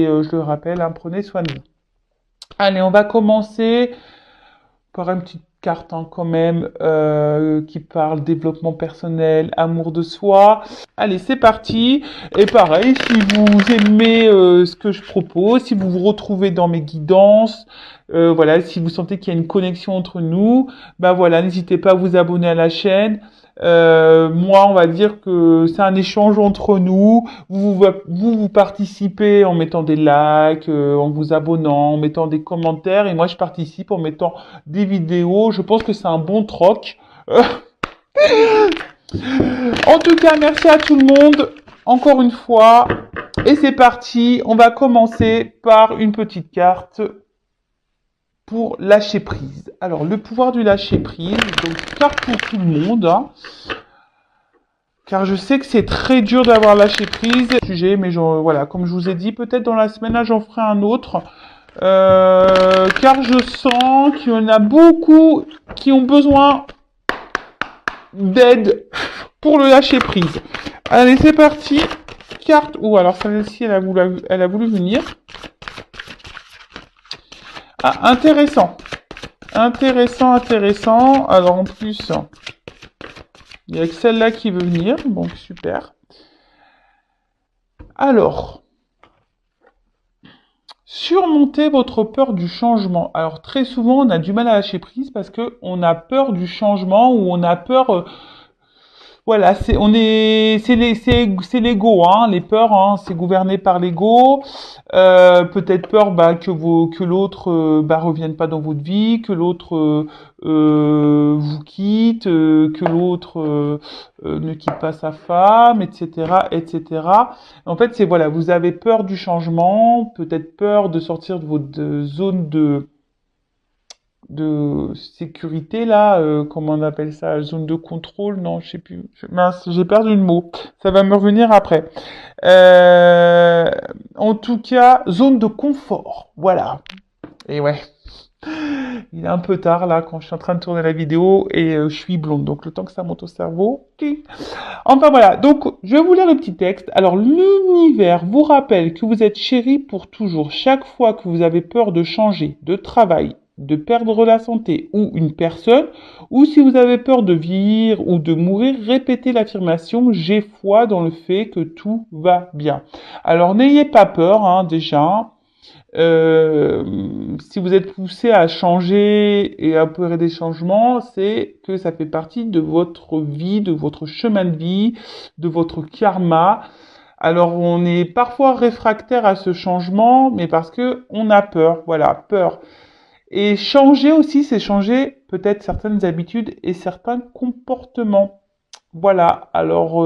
je le rappelle, hein, prenez soin de vous. Allez, on va commencer par une petite carte quand même qui parle développement personnel, amour de soi. Allez, c'est parti. Et pareil, si vous aimez ce que je propose, si vous vous retrouvez dans mes guidances, voilà, si vous sentez qu'il y a une connexion entre nous, bah voilà, n'hésitez pas à vous abonner à la chaîne. Moi, on va dire que c'est un échange entre nous. Vous participez en mettant des likes, en vous abonnant, en mettant des commentaires, et moi je participe en mettant des vidéos. Je pense que c'est un bon troc. En tout cas, merci à tout le monde, encore une fois. Et c'est parti, on va commencer par une petite carte pour lâcher prise. Alors, le pouvoir du lâcher prise, donc carte pour tout le monde, hein, car je sais que c'est très dur d'avoir lâché prise. Sujet, mais voilà, comme je vous ai dit, peut-être dans la semaine là, j'en ferai un autre. Car je sens qu'il y en a beaucoup qui ont besoin d'aide pour le lâcher prise. Allez, c'est parti. Carte. Oh, alors celle-ci, elle a voulu venir. Ah, intéressant. Intéressant. Alors en plus, il y a que celle-là qui veut venir. Donc super. Alors, surmonter votre peur du changement. Alors très souvent, on a du mal à lâcher prise parce que on a peur du changement ou on a peur. Voilà, c'est l'ego, hein, les peurs, hein, c'est gouverné par l'ego. Peut-être peur, que l'autre, revienne pas dans votre vie, que l'autre vous quitte, que l'autre ne quitte pas sa femme, etc., etc. En fait, c'est voilà, vous avez peur du changement, peut-être peur de sortir de votre zone de sécurité là, comment on appelle ça, zone de contrôle, non, je sais plus. Mince, j'ai perdu le mot. Ça va me revenir après. Euh, En tout cas, zone de confort. Voilà. Et ouais. Il est un peu tard là quand je suis en train de tourner la vidéo et je suis blonde, donc le temps que ça monte au cerveau. Enfin voilà, donc je vais vous lire le petit texte. Alors l'univers vous rappelle que vous êtes chéri pour toujours. Chaque fois que vous avez peur de changer de travail, de perdre la santé ou une personne, ou si vous avez peur de vieillir ou de mourir, répétez l'affirmation j'ai foi dans le fait que tout va bien. Alors n'ayez pas peur, hein, déjà. Si vous êtes poussé à changer et à opérer des changements, c'est que ça fait partie de votre vie, de votre chemin de vie, de votre karma. Alors on est parfois réfractaire à ce changement, mais parce que on a peur, voilà, peur. Et changer aussi, c'est changer peut-être certaines habitudes et certains comportements. Voilà, alors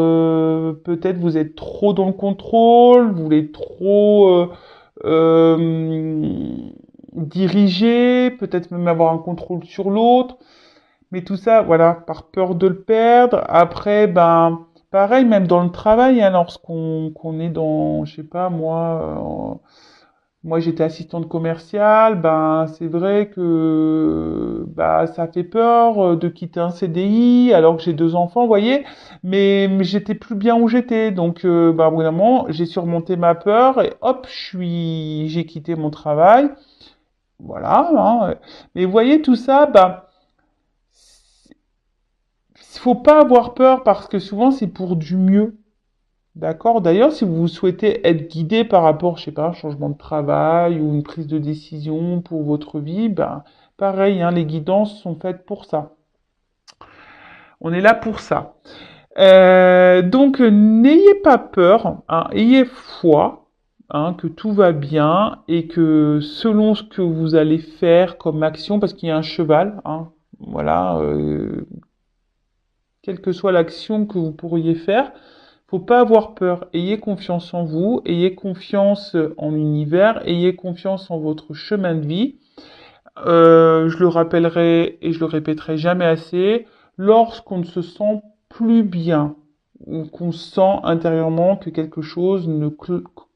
peut-être vous êtes trop dans le contrôle, vous voulez trop diriger, peut-être même avoir un contrôle sur l'autre, mais tout ça, voilà, par peur de le perdre. Après, pareil, même dans le travail, hein, qu'on est dans, je sais pas, moi, j'étais assistante commerciale, c'est vrai que ça fait peur de quitter un CDI alors que j'ai deux enfants, vous voyez, mais j'étais plus bien où j'étais, donc au bout d'un moment, j'ai surmonté ma peur et hop, j'ai quitté mon travail, voilà. Hein. Mais vous voyez tout ça, il faut pas avoir peur parce que souvent c'est pour du mieux. D'accord. D'ailleurs, si vous souhaitez être guidé par rapport, je sais pas, un changement de travail ou une prise de décision pour votre vie, pareil, hein, les guidances sont faites pour ça. On est là pour ça. Donc, n'ayez pas peur, hein, ayez foi, hein, que tout va bien et que selon ce que vous allez faire comme action, parce qu'il y a un cheval, hein, voilà, quelle que soit l'action que vous pourriez faire, faut pas avoir peur. Ayez confiance en vous, ayez confiance en l'univers, ayez confiance en votre chemin de vie. Je le rappellerai et je le répéterai jamais assez. Lorsqu'on ne se sent plus bien, ou qu'on sent intérieurement que quelque chose ne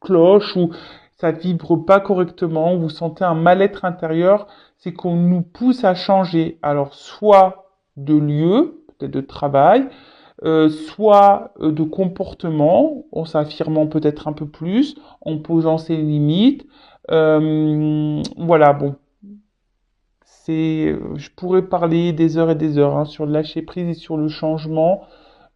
cloche ou ça vibre pas correctement, vous sentez un mal-être intérieur, c'est qu'on nous pousse à changer. Alors, soit de lieu, peut-être de travail, soit de comportement, en s'affirmant peut-être un peu plus, en posant ses limites. Voilà, bon, je pourrais parler des heures et des heures hein, sur le lâcher prise et sur le changement.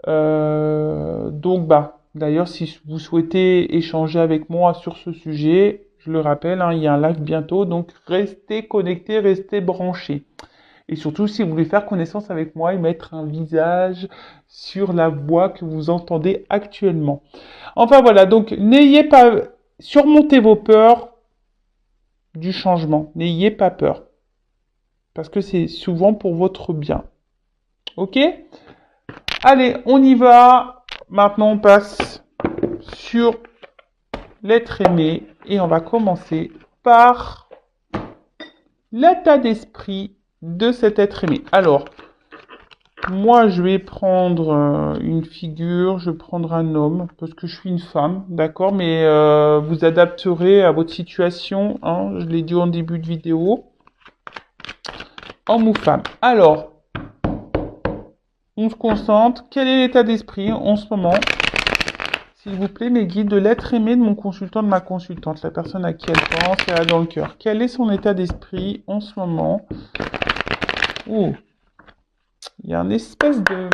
Donc, bah, d'ailleurs, si vous souhaitez échanger avec moi sur ce sujet, je le rappelle, hein, il y a un live bientôt, donc restez connectés, restez branchés. Et surtout, si vous voulez faire connaissance avec moi et mettre un visage sur la voix que vous entendez actuellement. Enfin voilà, donc n'ayez pas, surmontez vos peurs du changement. N'ayez pas peur. Parce que c'est souvent pour votre bien. Ok? Allez, on y va. Maintenant, on passe sur l'être aimé et on va commencer par l'état d'esprit de cet être aimé. Alors, moi, je vais prendre une figure, je vais prendre un homme, parce que je suis une femme, d'accord, mais vous adapterez à votre situation, hein, je l'ai dit en début de vidéo, homme ou femme. Alors, on se concentre, quel est l'état d'esprit en ce moment? S'il vous plaît, mes guides de l'être aimé de mon consultant, de ma consultante, la personne à qui elle pense, elle a dans le cœur. Quel est son état d'esprit en ce moment? Oh, il y a une espèce de...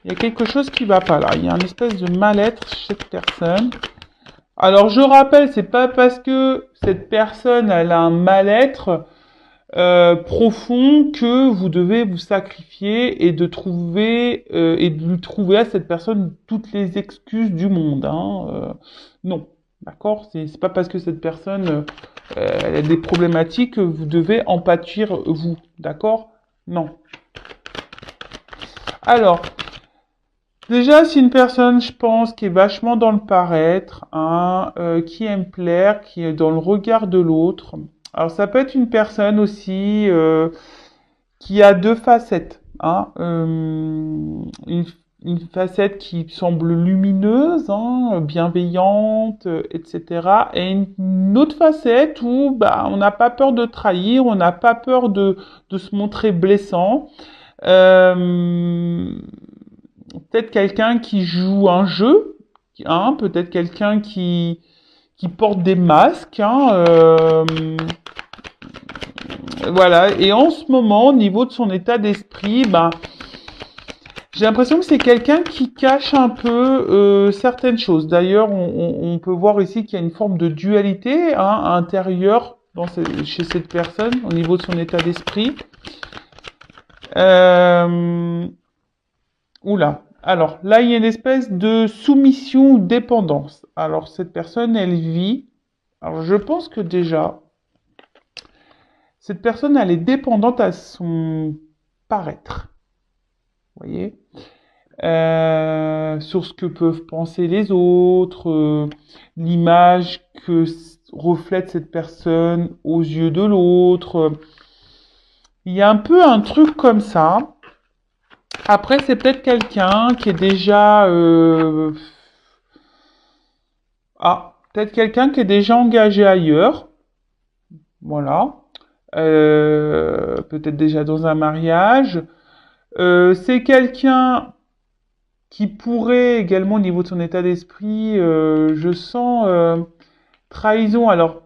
Il y a quelque chose qui va pas là. Il y a une espèce de mal-être chez cette personne. Alors je rappelle, c'est pas parce que cette personne elle a un mal-être profond que vous devez vous sacrifier et de trouver et de lui trouver à cette personne toutes les excuses du monde. Hein. Non, d'accord. C'est pas parce que cette personne elle a des problématiques que vous devez en pâtir vous, d'accord? Non. Alors. Déjà, c'est une personne, je pense, qui est vachement dans le paraître, hein, qui aime plaire, qui est dans le regard de l'autre. Alors, ça peut être une personne aussi qui a deux facettes, hein, une facette qui semble lumineuse, hein, bienveillante, etc. Et une autre facette où bah, on n'a pas peur de trahir, on n'a pas peur de se montrer blessant. Euh, Peut-être quelqu'un qui joue un jeu, hein, peut-être quelqu'un qui porte des masques, hein, voilà. Et en ce moment, au niveau de son état d'esprit, ben, j'ai l'impression que c'est quelqu'un qui cache un peu certaines choses. D'ailleurs, on peut voir ici qu'il y a une forme de dualité hein, intérieure chez cette personne au niveau de son état d'esprit. Oula. Alors là, il y a une espèce de soumission ou dépendance. Alors cette personne, elle vit. Alors je pense que déjà, cette personne, elle est dépendante à son paraître. Vous voyez sur ce que peuvent penser les autres, l'image que reflète cette personne aux yeux de l'autre. Il y a un peu un truc comme ça. Après, c'est peut-être quelqu'un qui est déjà... peut-être quelqu'un qui est déjà engagé ailleurs. Voilà. Peut-être déjà dans un mariage. C'est quelqu'un qui pourrait également, au niveau de son état d'esprit, je sens trahison. Alors,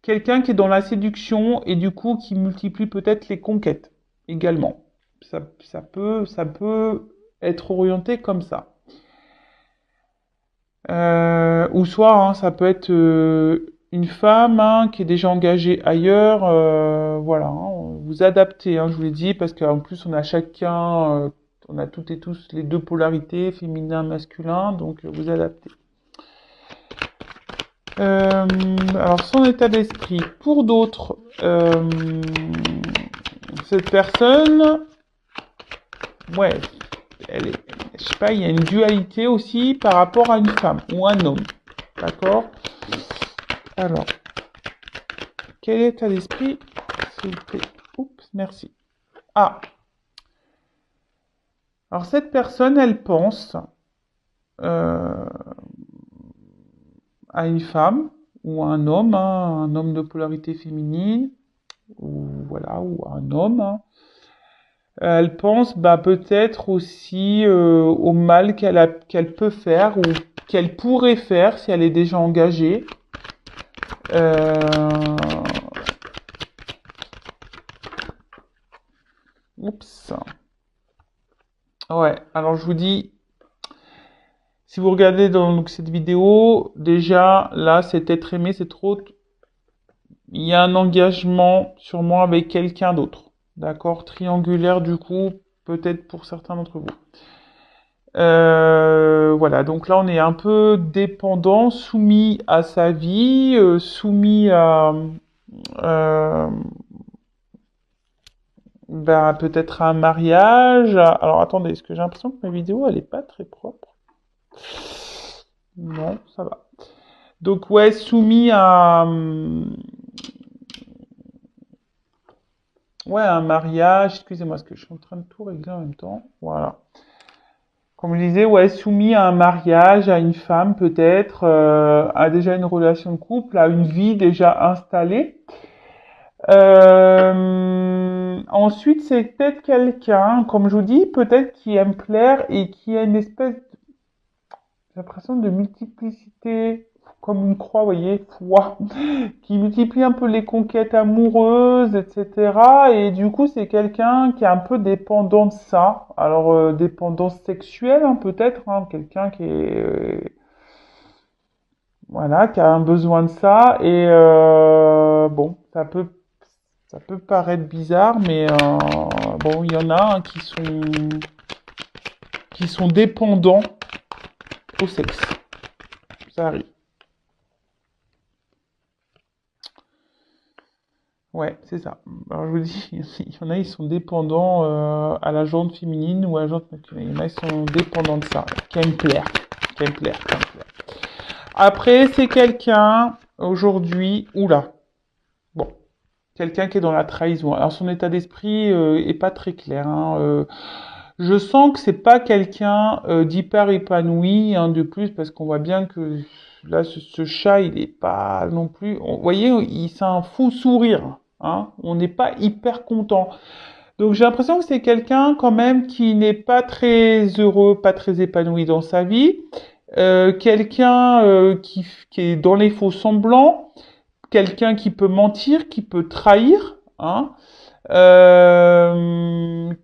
quelqu'un qui est dans la séduction et du coup qui multiplie peut-être les conquêtes également. Ça peut être orienté comme ça. Ou soit, hein, ça peut être une femme hein, qui est déjà engagée ailleurs. Voilà, hein, vous adaptez, hein, je vous l'ai dit, parce qu'en plus on a chacun, on a toutes et tous les deux polarités, féminin, masculin, donc vous adaptez. Alors son état d'esprit. Pour d'autres, cette personne, ouais, elle est, je sais pas, il y a une dualité aussi par rapport à une femme ou un homme. D'accord? Alors, quel est l'état d'esprit? S'il vous plaît. Oups, merci. Ah. Alors cette personne, elle pense euh, à une femme ou à hein, un homme de polarité féminine, ou voilà, ou à un homme. Hein. Elle pense peut-être aussi au mal qu'elle peut faire ou qu'elle pourrait faire si elle est déjà engagée. Euh, Oups. Ouais, alors je vous dis, si vous regardez donc cette vidéo, déjà là, cet être aimé, c'est trop. Il y a un engagement sûrement avec quelqu'un d'autre. D'accord? Triangulaire du coup, peut-être pour certains d'entre vous. Voilà, donc là on est un peu dépendant, soumis à sa vie, soumis à euh, peut-être à un mariage. Alors attendez, est-ce que j'ai l'impression que ma vidéo elle est pas très propre? Non, ça va. Donc ouais, soumis à ouais, un mariage. Excusez-moi, parce que je suis en train de tout régler en même temps. Voilà. Comme je disais, ouais, soumis à un mariage, à une femme peut-être, à déjà une relation de couple, à une vie déjà installée. Ensuite, c'est peut-être quelqu'un, comme je vous dis, peut-être qui aime plaire et qui a une espèce, j'ai l'impression de multiplicité, comme une croix, vous voyez, foi, qui multiplie un peu les conquêtes amoureuses, etc. Et du coup, c'est quelqu'un qui est un peu dépendant de ça. Alors, dépendance sexuelle, hein, peut-être, hein, quelqu'un qui est, voilà, qui a un besoin de ça. Et bon, ça peut paraître bizarre, mais bon, il y en a hein, qui sont dépendants au sexe. Ça arrive. Ouais, c'est ça. Alors je vous dis, il y en a, ils sont dépendants à la jante féminine ou à la jante masculine. Il y en a, ils sont dépendants de ça, qui aiment plaire, qui aiment plaire, qui aiment plaire. Après, c'est quelqu'un, aujourd'hui, oula, bon, quelqu'un qui est dans la trahison. Alors son état d'esprit est pas très clair. Hein, je sens que c'est pas quelqu'un d'hyper épanoui, hein, de plus, parce qu'on voit bien que là, ce chat, il est pas non plus. Vous voyez, c'est un faux sourire. Hein, on n'est pas hyper content. Donc j'ai l'impression que c'est quelqu'un quand même qui n'est pas très heureux, pas très épanoui dans sa vie. Quelqu'un qui est dans les faux semblants, quelqu'un qui peut mentir, qui peut trahir. Hein,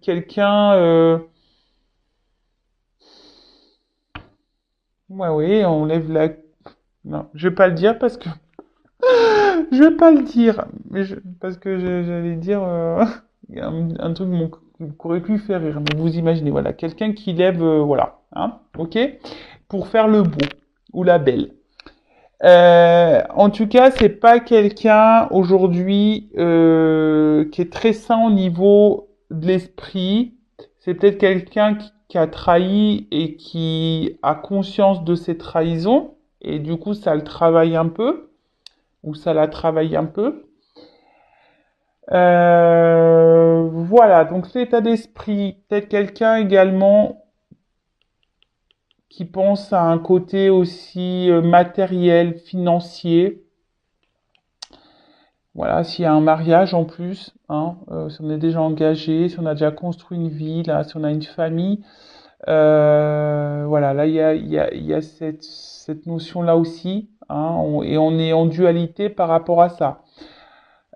quelqu'un ouais, oui, on lève la... Non, je vais pas le dire parce que... Je vais pas le dire. Parce que j'allais dire un truc qui aurait pu faire rire. Mais vous imaginez, voilà. Quelqu'un qui lève... voilà. Hein, ok? Pour faire le beau. Ou la belle. En tout cas, c'est pas quelqu'un aujourd'hui qui est très sain au niveau de l'esprit. C'est peut-être quelqu'un qui a trahi et qui a conscience de ses trahisons et du coup ça le travaille un peu ou ça la travaille un peu. Voilà, donc cet état d'esprit, peut-être quelqu'un également qui pense à un côté aussi matériel, financier. Voilà, s'il y a un mariage en plus, hein, si on est déjà engagé, si on a déjà construit une vie, là, si on a une famille, voilà, là il y a cette notion-là aussi, hein, et on est en dualité par rapport à ça.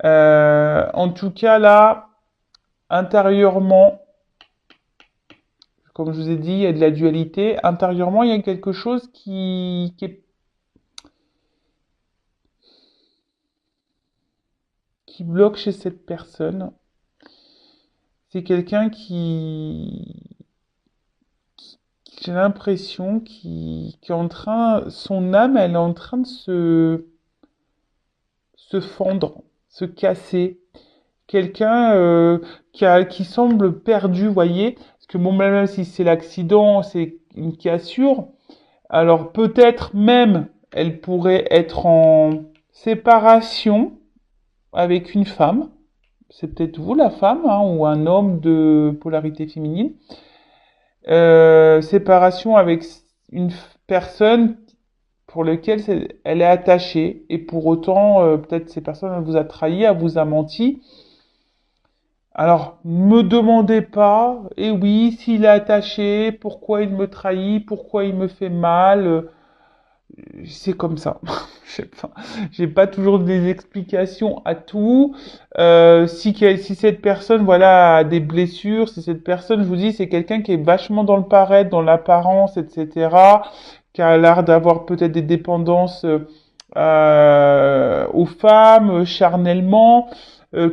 En tout cas, là, intérieurement, comme je vous ai dit, il y a de la dualité. Intérieurement, il y a quelque chose qui bloque chez cette personne. C'est quelqu'un j'ai l'impression qui est en train, son âme, elle est en train de se fendre, se casser. Quelqu'un qui semble perdu, vous voyez. Parce que bon, même si c'est l'accident, c'est une cassure. Alors peut-être même, elle pourrait être en séparation avec une femme. C'est peut-être vous la femme, hein, ou un homme de polarité féminine. Séparation avec une personne pour laquelle elle est attachée et pour autant peut-être ces personnes elle vous a trahi, elle vous a menti, Alors, me demandez pas, et oui, s'il est attaché, pourquoi il me trahit, pourquoi il me fait mal, c'est comme ça. J'ai pas toujours des explications à tout. Si cette personne, voilà, a des blessures, si cette personne, je vous dis, c'est quelqu'un qui est vachement dans le paraître, dans l'apparence, etc., qui a l'air d'avoir peut-être des dépendances aux femmes, charnellement,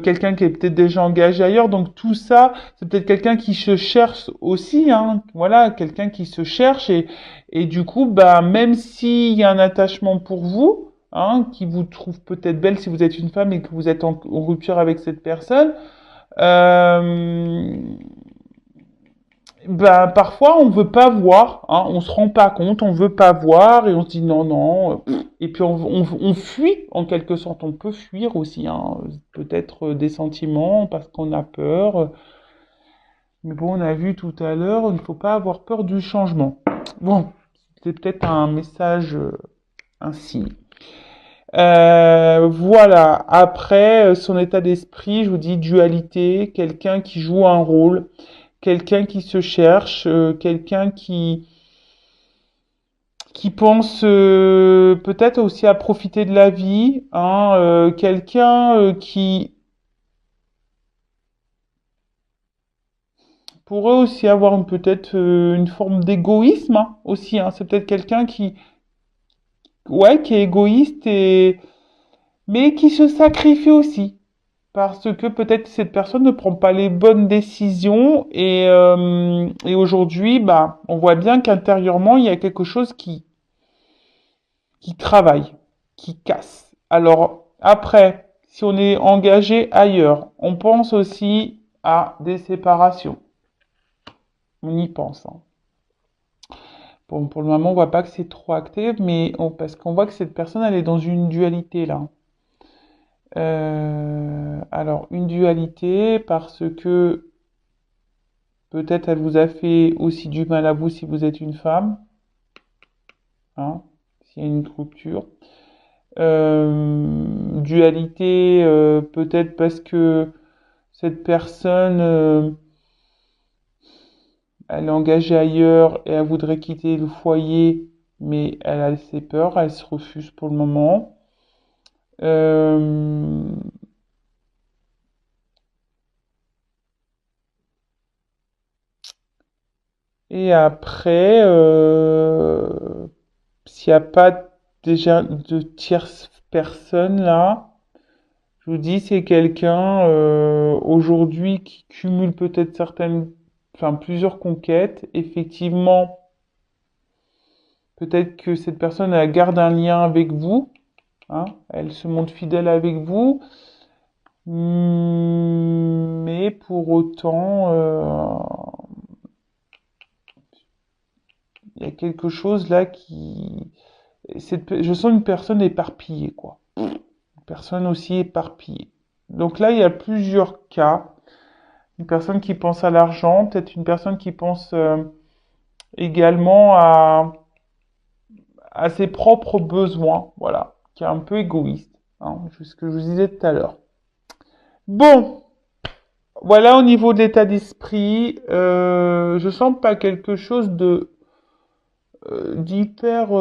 quelqu'un qui est peut-être déjà engagé ailleurs. Donc tout ça, c'est peut-être quelqu'un qui se cherche aussi, hein. Voilà, quelqu'un qui se cherche et du coup, bah même s'il y a un attachement pour vous, hein, qui vous trouve peut-être belle si vous êtes une femme et que vous êtes en rupture avec cette personne, euh, ben, parfois, on veut pas voir, hein, on se rend pas compte, on veut pas voir, et on se dit non, non, et puis on fuit, en quelque sorte, on peut fuir aussi, hein, peut-être des sentiments, parce qu'on a peur, mais bon, on a vu tout à l'heure, il ne faut pas avoir peur du changement. Bon, c'est peut-être un message, un signe. Voilà, après, son état d'esprit, je vous dis dualité, quelqu'un qui joue un rôle, quelqu'un qui se cherche, quelqu'un qui pense peut-être aussi à profiter de la vie, hein, quelqu'un qui pourrait aussi avoir peut-être une forme d'égoïsme, hein, aussi, hein. C'est peut-être quelqu'un ouais, qui est égoïste mais qui se sacrifie aussi. Parce que peut-être cette personne ne prend pas les bonnes décisions et aujourd'hui, bah, on voit bien qu'intérieurement, il y a quelque chose qui travaille, qui casse. Alors après, si on est engagé ailleurs, on pense aussi à des séparations. On y pense, hein. Bon, pour le moment, on voit pas que c'est trop acté, mais parce qu'on voit que cette personne, elle est dans une dualité là. Alors, une dualité parce que peut-être elle vous a fait aussi du mal à vous si vous êtes une femme, hein, s'il y a une rupture. Dualité, peut-être parce que cette personne, elle est engagée ailleurs et elle voudrait quitter le foyer, mais elle a ses peurs, elle se refuse pour le moment. Euh, et après, s'il n'y a pas déjà de tierce personne là, je vous dis, c'est quelqu'un aujourd'hui qui cumule peut-être enfin plusieurs conquêtes. Effectivement, peut-être que cette personne elle garde un lien avec vous, hein, elle se montre fidèle avec vous, mais pour autant, il y a quelque chose là je sens une personne éparpillée, quoi. Une personne aussi éparpillée. Donc là, il y a plusieurs cas. Une personne qui pense à l'argent, peut-être une personne qui pense également à ses propres besoins, voilà, qui est un peu égoïste, hein, c'est ce que je vous disais tout à l'heure. Bon, voilà au niveau de l'état d'esprit, je sens pas quelque chose de d'hyper,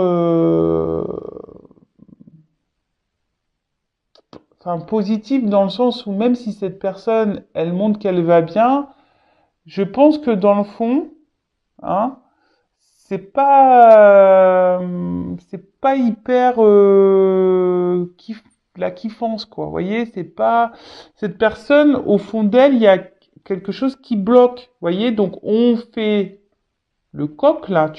enfin positif dans le sens où même si cette personne, elle montre qu'elle va bien, je pense que dans le fond, hein, c'est pas hyper la kiffance quoi. Vous voyez, c'est pas cette personne au fond d'elle, il y a quelque chose qui bloque. Vous voyez, donc on fait le coq là,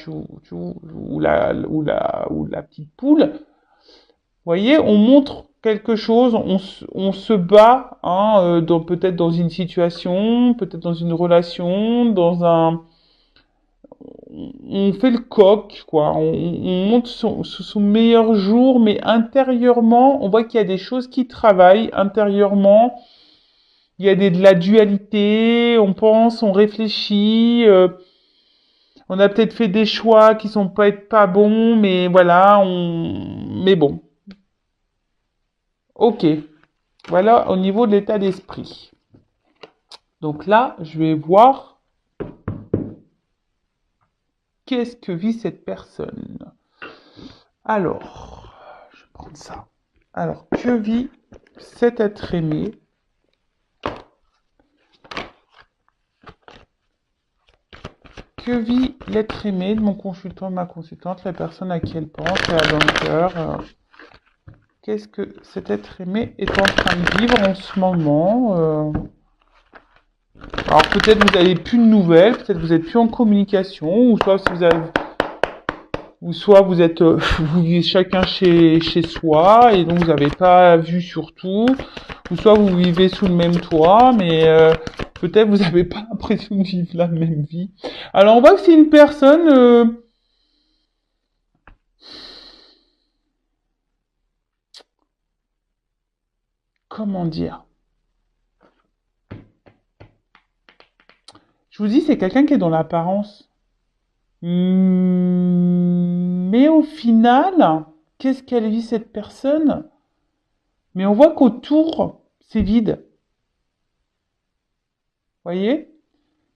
ou la petite poule. Vous voyez, on montre quelque chose, on se bat, hein, peut-être dans une situation, peut-être dans une relation, on fait le coq, quoi. On monte son meilleur jour, mais intérieurement, on voit qu'il y a des choses qui travaillent intérieurement. Il y a de la dualité, on pense, on réfléchit. On a peut-être fait des choix qui sont peut-être pas bons, mais voilà, mais bon. Ok. Voilà au niveau de l'état d'esprit. Donc là, je vais voir qu'est-ce que vit cette personne. Alors, je vais prendre ça. Alors, que vit cet être aimé? Que vit l'être aimé de mon consultant, de ma consultante, la personne à qui elle pense, elle a dans le cœur. Qu'est-ce que cet être aimé est en train de vivre en ce moment? Alors peut-être vous n'avez plus de nouvelles, peut-être vous n'êtes plus en communication, ou soit si vous avez, ou soit vous êtes, vous vivez chacun chez soi et donc vous n'avez pas vu surtout, ou soit vous vivez sous le même toit, mais peut-être vous n'avez pas l'impression de vivre la même vie. Alors on voit que c'est une personne, comment dire? Je vous dis, c'est quelqu'un qui est dans l'apparence. Mais au final, qu'est-ce qu'elle vit cette personne? Mais on voit qu'autour, c'est vide. Voyez?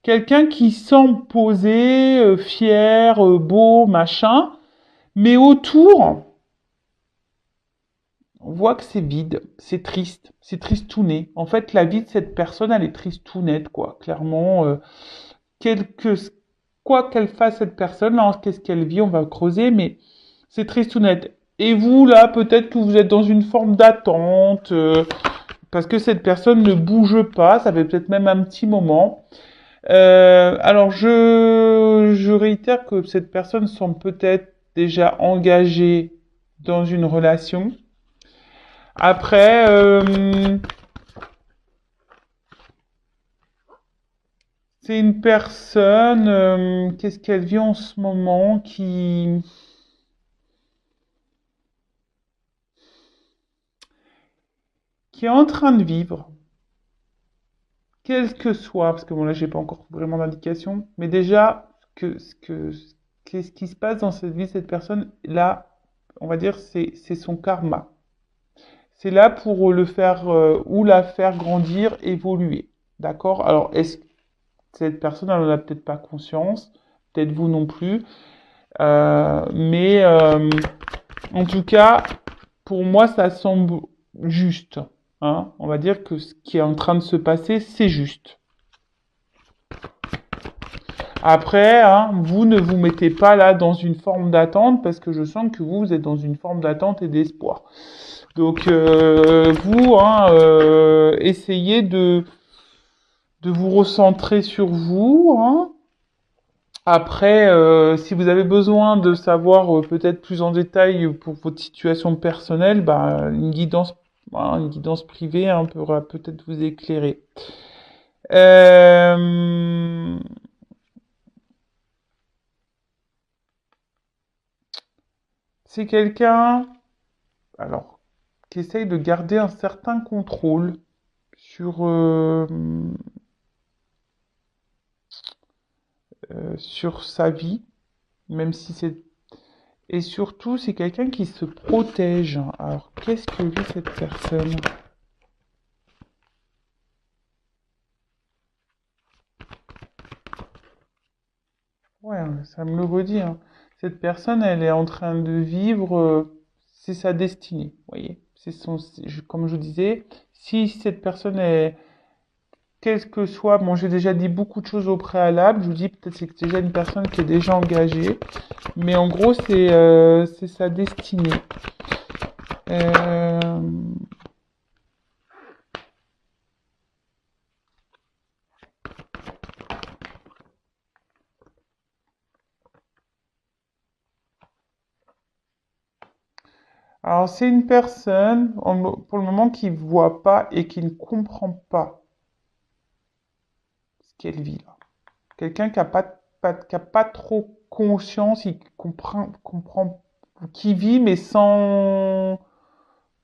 Quelqu'un qui semble posé, fier, beau, machin, mais autour, on voit que c'est vide, c'est tristouné. En fait, la vie de cette personne, elle est tristounette, quoi. Clairement, quelque, quoi qu'elle fasse cette personne, là, qu'est-ce qu'elle vit, on va creuser, mais c'est tristounette. Et vous, là, peut-être que vous êtes dans une forme d'attente, parce que cette personne ne bouge pas, ça fait peut-être même un petit moment. Alors, je réitère que cette personne semble peut-être déjà engagée dans une relation. Après, c'est une personne, qu'est-ce qu'elle vit en ce moment qui est en train de vivre, quel que soit, parce que bon là j'ai pas encore vraiment d'indication, mais déjà qu'est-ce qui se passe dans cette vie de cette personne, là, on va dire c'est son karma. C'est là pour le faire ou la faire grandir, évoluer. D'accord? Alors est-ce que cette personne elle en a peut-être pas conscience, peut-être vous non plus, mais en tout cas pour moi ça semble juste. Hein? On va dire que ce qui est en train de se passer, c'est juste. Après, hein, vous ne vous mettez pas là dans une forme d'attente parce que je sens que vous êtes dans une forme d'attente et d'espoir. Donc, vous, hein, essayez de vous recentrer sur vous. Hein. Après, si vous avez besoin de savoir peut-être plus en détail pour votre situation personnelle, bah, voilà, une guidance privée hein, pourra peut-être vous éclairer. Euh, c'est quelqu'un, alors, qui essaye de garder un certain contrôle sur sa vie, même si c'est... Et surtout, c'est quelqu'un qui se protège. Alors, qu'est-ce que vit cette personne? Ouais, ça me le redit. Hein. Cette personne, elle est en train de vivre, c'est sa destinée, vous voyez. Comme je vous disais, si cette personne est, quel que soit, bon, j'ai déjà dit beaucoup de choses au préalable, je vous dis peut-être c'est déjà une personne qui est déjà engagée, mais en gros, c'est sa destinée. Euh, alors, c'est une personne, pour le moment, qui voit pas et qui ne comprend pas ce qu'elle vit là. Quelqu'un qui a pas trop conscience, il comprend, qui vit, mais sans,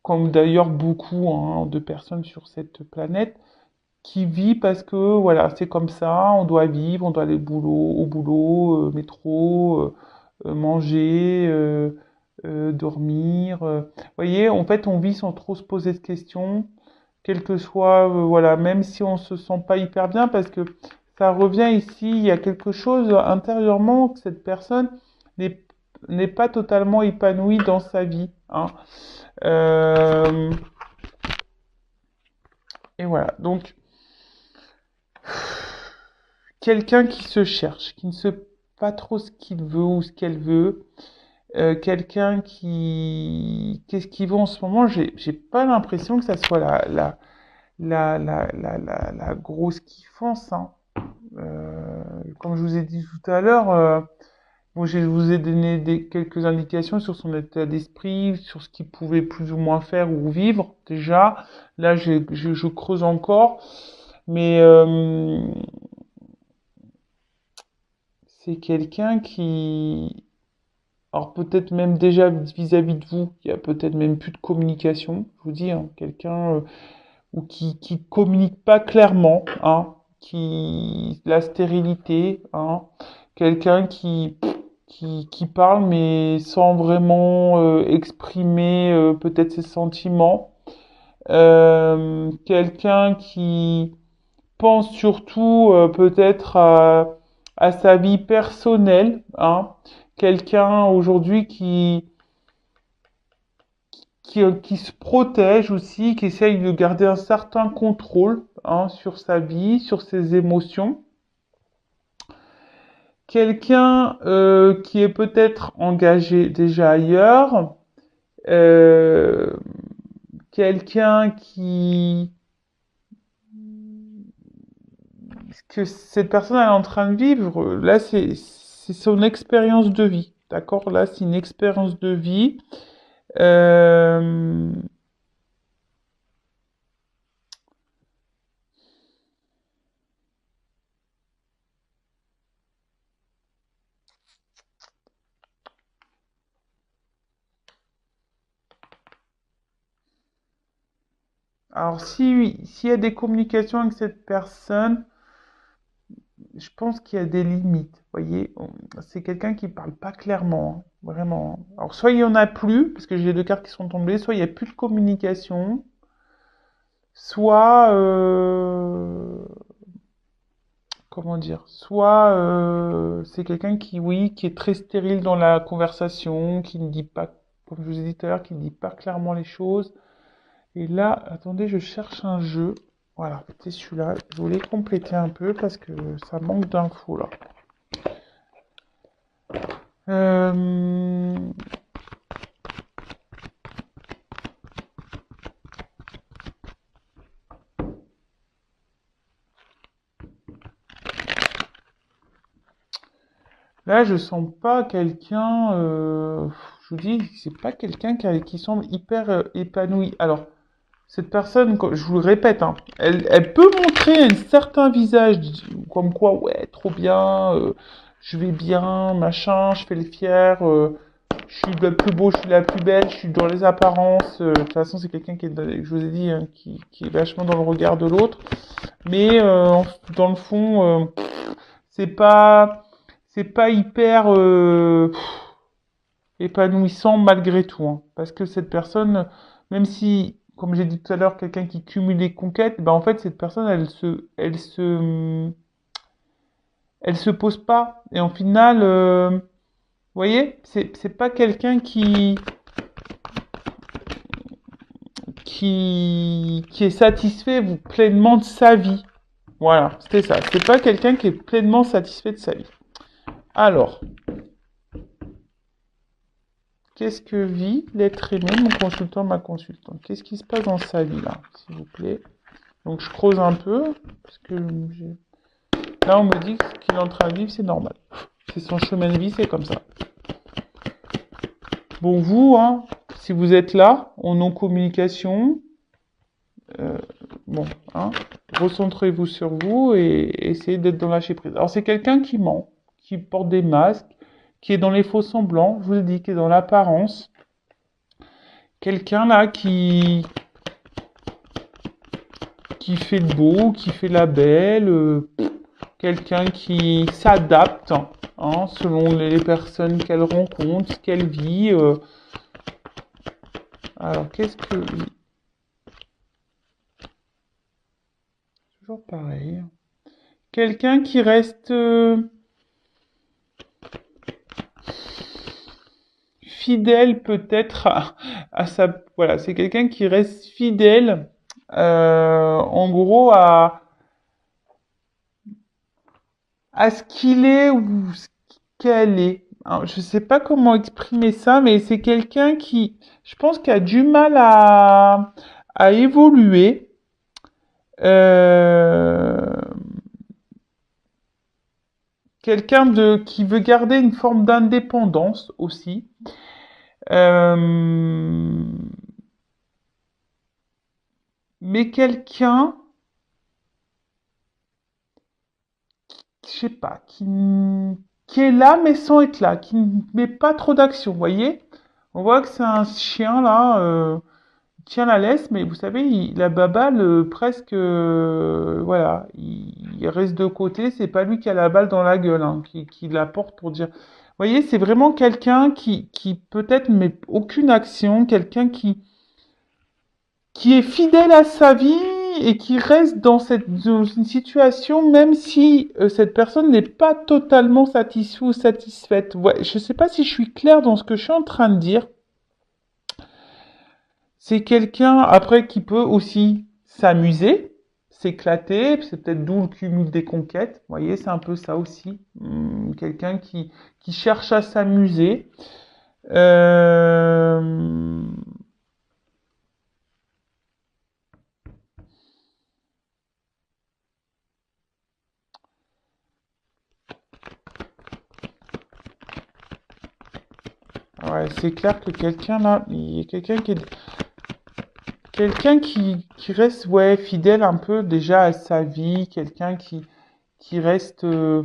comme d'ailleurs beaucoup hein, de personnes sur cette planète, qui vit parce que voilà, c'est comme ça, on doit vivre, on doit aller au boulot, métro, manger, dormir. Vous voyez, en fait, on vit sans trop se poser de questions. quel que soit, voilà, même si on se sent pas hyper bien, parce que ça revient ici, il y a quelque chose intérieurement que cette personne n'est n'est pas totalement épanouie dans sa vie, hein. Euh, et voilà, donc quelqu'un qui se cherche, qui ne sait pas trop ce qu'il veut ou ce qu'elle veut, quelqu'un qui qu'est-ce qu'il veut en ce moment, j'ai pas l'impression que ça soit la grosse kiffance, hein. Comme je vous ai dit tout à l'heure, bon, je vous ai donné quelques indications sur son état d'esprit, sur ce qu'il pouvait plus ou moins faire ou vivre déjà. Là, je creuse encore, mais c'est quelqu'un qui, alors peut-être même déjà vis-à-vis de vous, il y a peut-être même plus de communication. Je vous dis, hein, quelqu'un ou qui communique pas clairement, hein, qui la stérilité, hein, quelqu'un qui parle mais sans vraiment exprimer peut-être ses sentiments, quelqu'un qui pense surtout peut-être à sa vie personnelle, hein, quelqu'un aujourd'hui qui se protège aussi, qui essaye de garder un certain contrôle, hein, sur sa vie, sur ses émotions. Quelqu'un qui est peut-être engagé déjà ailleurs. Euh, quelqu'un que cette personne elle est en train de vivre, là c'est son expérience de vie, d'accord? Là c'est une expérience de vie. Euh, alors s'il y a des communications avec cette personne, je pense qu'il y a des limites. Vous voyez, c'est quelqu'un qui parle pas clairement, hein, vraiment. Alors soit il y en a plus, parce que j'ai deux cartes qui sont tombées, soit il y a plus de communication, soit comment dire, soit c'est quelqu'un qui, oui, qui est très stérile dans la conversation, qui ne dit pas, comme je vous ai dit tout à l'heure, qui ne dit pas clairement les choses. Et là, attendez, je cherche un jeu. Voilà, c'était celui-là. Je voulais compléter un peu parce que ça manque d'infos là. Euh, Là, je sens pas quelqu'un. Je vous dis, c'est pas quelqu'un qui semble hyper épanoui. Alors, cette personne, je vous le répète, hein, elle peut montrer un certain visage, comme quoi, ouais, trop bien, je vais bien, machin, je fais le fier, je suis le plus beau, je suis la plus belle, je suis dans les apparences. De toute façon, c'est quelqu'un qui est, je vous ai dit, hein, qui est vachement dans le regard de l'autre. Mais dans le fond, c'est pas, c'est pas hyper épanouissant malgré tout, hein. Parce que cette personne, même si, comme j'ai dit tout à l'heure, quelqu'un qui cumule les conquêtes, ben en fait cette personne, elle se pose pas. Et en final, vous voyez, c'est pas quelqu'un qui est satisfait pleinement de sa vie. Voilà, c'était ça. C'est pas quelqu'un qui est pleinement satisfait de sa vie. Alors, qu'est-ce que vit l'être aimé, mon consultant, ma consultante? Qu'est-ce qui se passe dans sa vie là, s'il vous plaît? Donc je creuse un peu, parce que là on me dit que ce qu'il est en train de vivre, c'est normal. C'est son chemin de vie, c'est comme ça. Bon, vous, hein, si vous êtes là, en non-communication, euh, bon, hein, recentrez-vous sur vous et essayez d'être dans lâcher prise. Alors c'est quelqu'un qui ment, qui porte des masques, qui est dans les faux semblants, je vous le dis, qui est dans l'apparence. Quelqu'un là qui fait le beau, qui fait la belle, quelqu'un qui s'adapte, hein, selon les personnes qu'elle rencontre, ce qu'elle vit. Alors, qu'est-ce que... toujours pareil. Quelqu'un qui reste fidèle peut-être à sa... Voilà, c'est quelqu'un qui reste fidèle, en gros, à ce qu'il est ou ce qu'elle est. Alors, je sais pas comment exprimer ça, mais c'est quelqu'un qui, je pense, qui a du mal à évoluer. Euh, quelqu'un qui veut garder une forme d'indépendance aussi. Euh, mais quelqu'un, je sais pas, qui est là mais sans être là, qui ne met pas trop d'action, vous voyez? On voit que c'est un chien là, qui tient la laisse, mais vous savez, la baballe, presque, voilà, il reste de côté, c'est pas lui qui a la balle dans la gueule, hein, qui la porte pour dire. Vous voyez, c'est vraiment quelqu'un qui peut-être ne met aucune action, quelqu'un qui est fidèle à sa vie et qui reste dans une situation même si cette personne n'est pas totalement satisfaite ou satisfaite. Ouais, je ne sais pas si je suis claire dans ce que je suis en train de dire. C'est quelqu'un après qui peut aussi s'amuser, s'éclater, c'est peut-être d'où le cumul des conquêtes. Vous voyez, c'est un peu ça aussi. Quelqu'un qui cherche à s'amuser. Euh, Ouais, c'est clair que quelqu'un là, il y a quelqu'un qui reste ouais fidèle un peu déjà à sa vie, quelqu'un qui reste je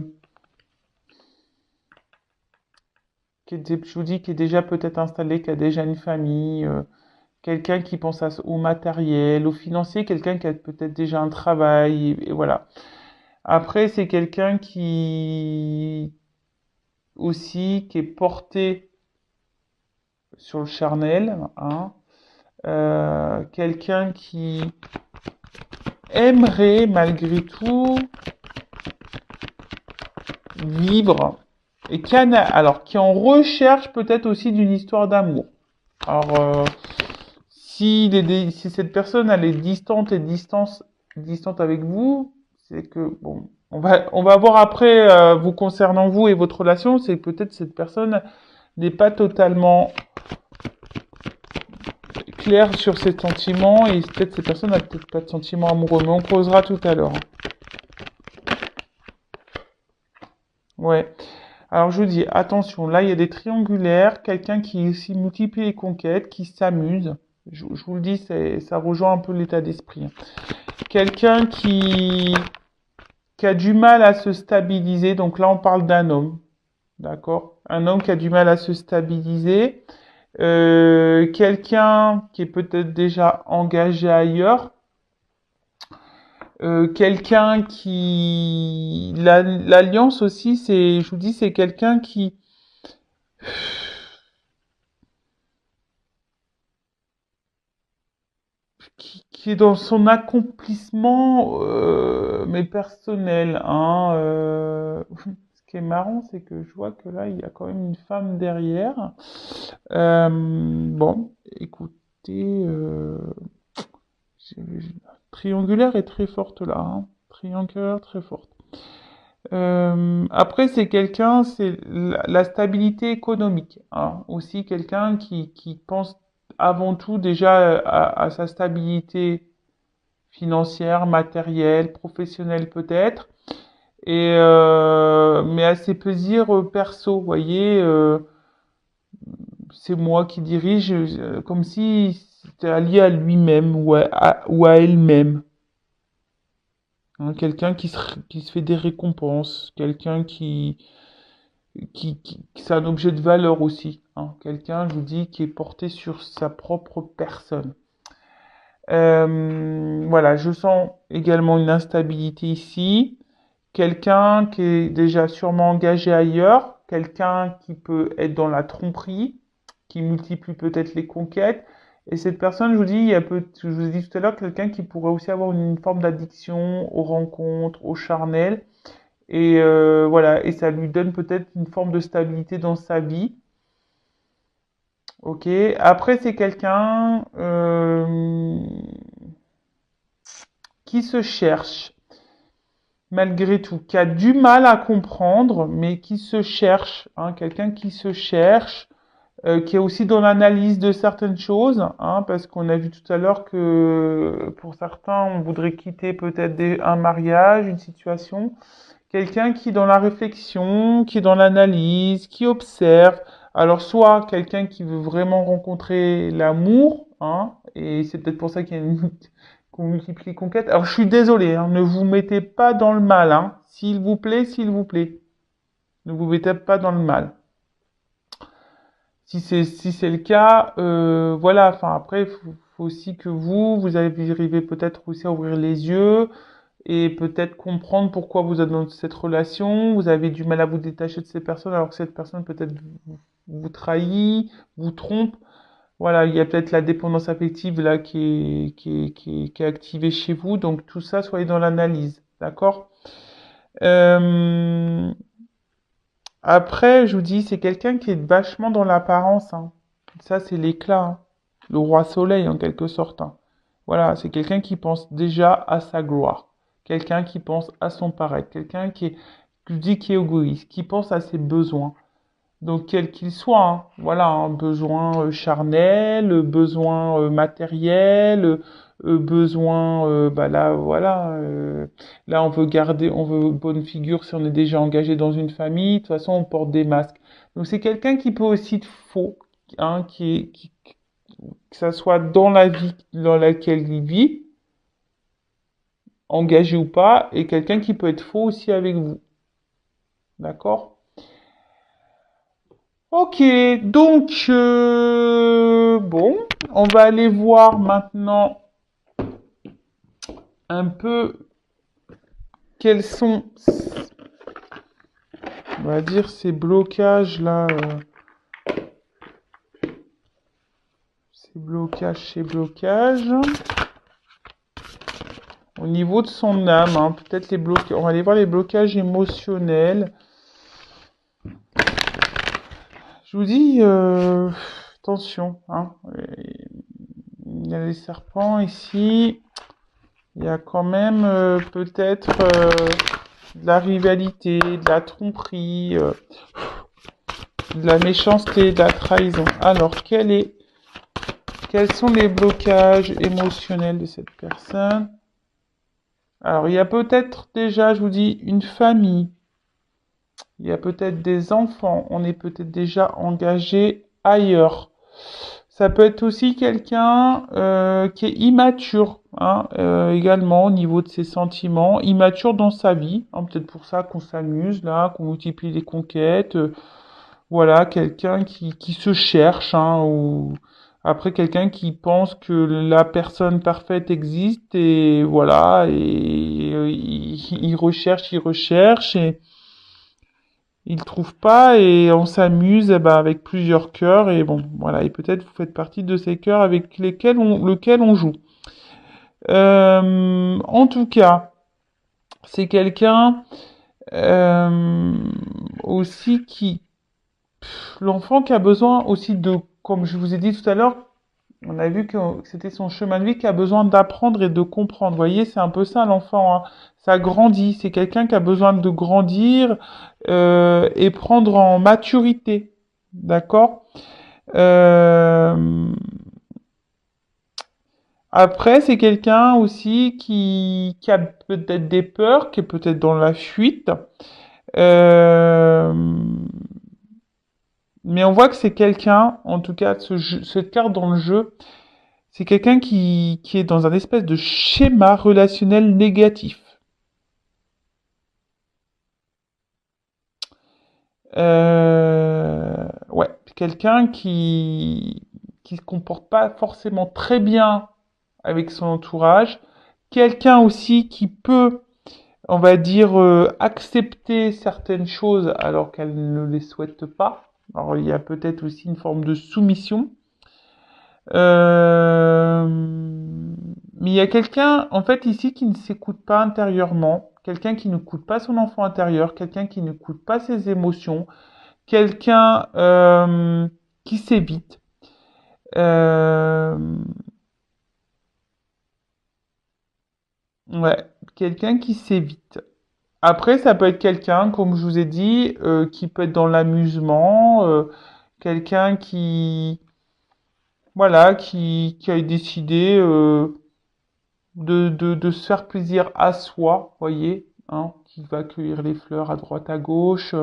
vous dis qui est déjà peut-être installé, qui a déjà une famille, quelqu'un qui pense au matériel, au financier, quelqu'un qui a peut-être déjà un travail et voilà. Après, c'est quelqu'un qui aussi qui est porté sur le charnel, hein. Quelqu'un qui aimerait malgré tout vivre et alors qui est en recherche peut-être aussi d'une histoire d'amour. Alors si cette personne elle est distante et distante avec vous, c'est que bon, on va voir après vous concernant vous et votre relation, c'est que peut-être cette personne n'est pas totalement claire sur ses sentiments et peut-être cette personne n'a peut-être pas de sentiments amoureux, mais on creusera tout à l'heure. Ouais. Alors je vous dis, attention, là il y a des triangulaires, quelqu'un qui aussi multiplie les conquêtes, qui s'amuse. Je vous le dis, ça rejoint un peu l'état d'esprit, hein. Quelqu'un qui a du mal à se stabiliser, donc là on parle d'un homme, d'accord? Un homme qui a du mal à se stabiliser. Quelqu'un qui est peut-être déjà engagé ailleurs. Quelqu'un qui... L'alliance aussi, je vous dis, c'est quelqu'un qui est dans son accomplissement, mais personnel, hein. Ce qui est marrant, c'est que je vois que là, il y a quand même une femme derrière. Bon, écoutez, triangulaire est très forte là, hein. Triangulaire très forte. Après, c'est quelqu'un, c'est la stabilité économique, hein. Aussi quelqu'un qui pense avant tout déjà à sa stabilité financière, matérielle, professionnelle peut-être, et mais à ses plaisirs perso, vous voyez, c'est moi qui dirige, comme si c'était allié à lui-même ou à elle-même. Hein, quelqu'un qui se fait des récompenses, quelqu'un c'est un objet de valeur aussi, hein. Quelqu'un, je vous dis, qui est porté sur sa propre personne. Voilà, je sens également une instabilité ici. Quelqu'un qui est déjà sûrement engagé ailleurs, quelqu'un qui peut être dans la tromperie, qui multiplie peut-être les conquêtes, Et cette personne, je vous dis, je vous ai dit tout à l'heure, quelqu'un qui pourrait aussi avoir une forme d'addiction aux rencontres, au charnel. Et voilà, et ça lui donne peut-être une forme de stabilité dans sa vie. Ok. Après, c'est quelqu'un qui se cherche, malgré tout, qui a du mal à comprendre, mais qui se cherche. Hein, quelqu'un qui se cherche, qui est aussi dans l'analyse de certaines choses, hein, parce qu'on a vu tout à l'heure que pour certains, on voudrait quitter peut-être un mariage, une situation. Quelqu'un qui est dans la réflexion, qui est dans l'analyse, qui observe. Alors, soit quelqu'un qui veut vraiment rencontrer l'amour, hein, et c'est peut-être pour ça qu'il y a qu'on multiplie les conquêtes. Alors, je suis désolé, hein, ne vous mettez pas dans le mal, hein. S'il vous plaît, s'il vous plaît. Ne vous mettez pas dans le mal. Si c'est le cas, voilà. Enfin, après, faut aussi que vous arrivez peut-être aussi à ouvrir les yeux et peut-être comprendre pourquoi vous êtes dans cette relation, vous avez du mal à vous détacher de ces personnes alors que cette personne peut-être vous trahit, vous trompe. Voilà, il y a peut-être la dépendance affective là qui est activée chez vous. Donc tout ça, soyez dans l'analyse, d'accord? Euh, Après, je vous dis, c'est quelqu'un qui est vachement dans l'apparence, hein. Ça, c'est l'éclat, hein. Le roi soleil en quelque sorte, hein. Voilà, c'est quelqu'un qui pense déjà à sa gloire, quelqu'un qui pense à son paraître, quelqu'un je dis qui est égoïste, qui pense à ses besoins. Donc, quel qu'il soit, hein. Voilà, un besoin charnel, besoin matériel, besoin, bah là, voilà, là, on veut bonne figure si on est déjà engagé dans une famille. De toute façon, on porte des masques. Donc, c'est quelqu'un qui peut aussi être faux, hein, que ça soit dans la vie dans laquelle il vit, engagé ou pas, et quelqu'un qui peut être faux aussi avec vous. D'accord? Ok, donc bon, on va aller voir maintenant un peu quels sont, on va dire, ces blocages là, ces blocages au niveau de son âme, hein, peut-être les blocages, on va aller voir les blocages émotionnels. Je vous dis, attention, hein, il y a les serpents ici. Il y a quand même peut-être de la rivalité, de la tromperie, de la méchanceté, de la trahison. Alors, quels sont les blocages émotionnels de cette personne? Alors, il y a peut-être déjà, je vous dis, une famille. Il y a peut-être des enfants. On est peut-être déjà engagé ailleurs. Ça peut être aussi quelqu'un qui est immature, hein, également au niveau de ses sentiments, immature dans sa vie, hein, peut-être pour ça qu'on s'amuse là, qu'on multiplie les conquêtes, voilà, quelqu'un qui se cherche, hein, ou après quelqu'un qui pense que la personne parfaite existe et voilà, et il recherche et il trouve pas et on s'amuse eh ben, avec plusieurs cœurs et bon voilà et peut-être vous faites partie de ces cœurs avec lequel on joue. En tout cas, c'est quelqu'un euh, aussi l'enfant qui a besoin aussi de, comme je vous ai dit tout à l'heure, on a vu que c'était son chemin de vie qui a besoin d'apprendre et de comprendre. Vous voyez, c'est un peu ça l'enfant, hein. Ça grandit. C'est quelqu'un qui a besoin de grandir et prendre en maturité. D'accord? Euh, Après, c'est quelqu'un aussi qui a peut-être des peurs, qui est peut-être dans la fuite. Euh, mais on voit que c'est quelqu'un, en tout cas, cette carte dans le jeu, c'est quelqu'un qui est dans un espèce de schéma relationnel négatif. Ouais, quelqu'un qui se comporte pas forcément très bien avec son entourage. Quelqu'un aussi qui peut, on va dire, accepter certaines choses alors qu'elle ne les souhaite pas. Alors il y a peut-être aussi une forme de soumission. Mais il y a quelqu'un, en fait, ici, qui ne s'écoute pas intérieurement, quelqu'un qui n'écoute pas son enfant intérieur, quelqu'un qui n'écoute pas ses émotions, quelqu'un qui s'évite. Euh, ouais, quelqu'un qui s'évite. Après, ça peut être quelqu'un, comme je vous ai dit, qui peut être dans l'amusement, quelqu'un qui, voilà, qui a décidé de se faire plaisir à soi, voyez, hein, qui va cueillir les fleurs à droite à gauche.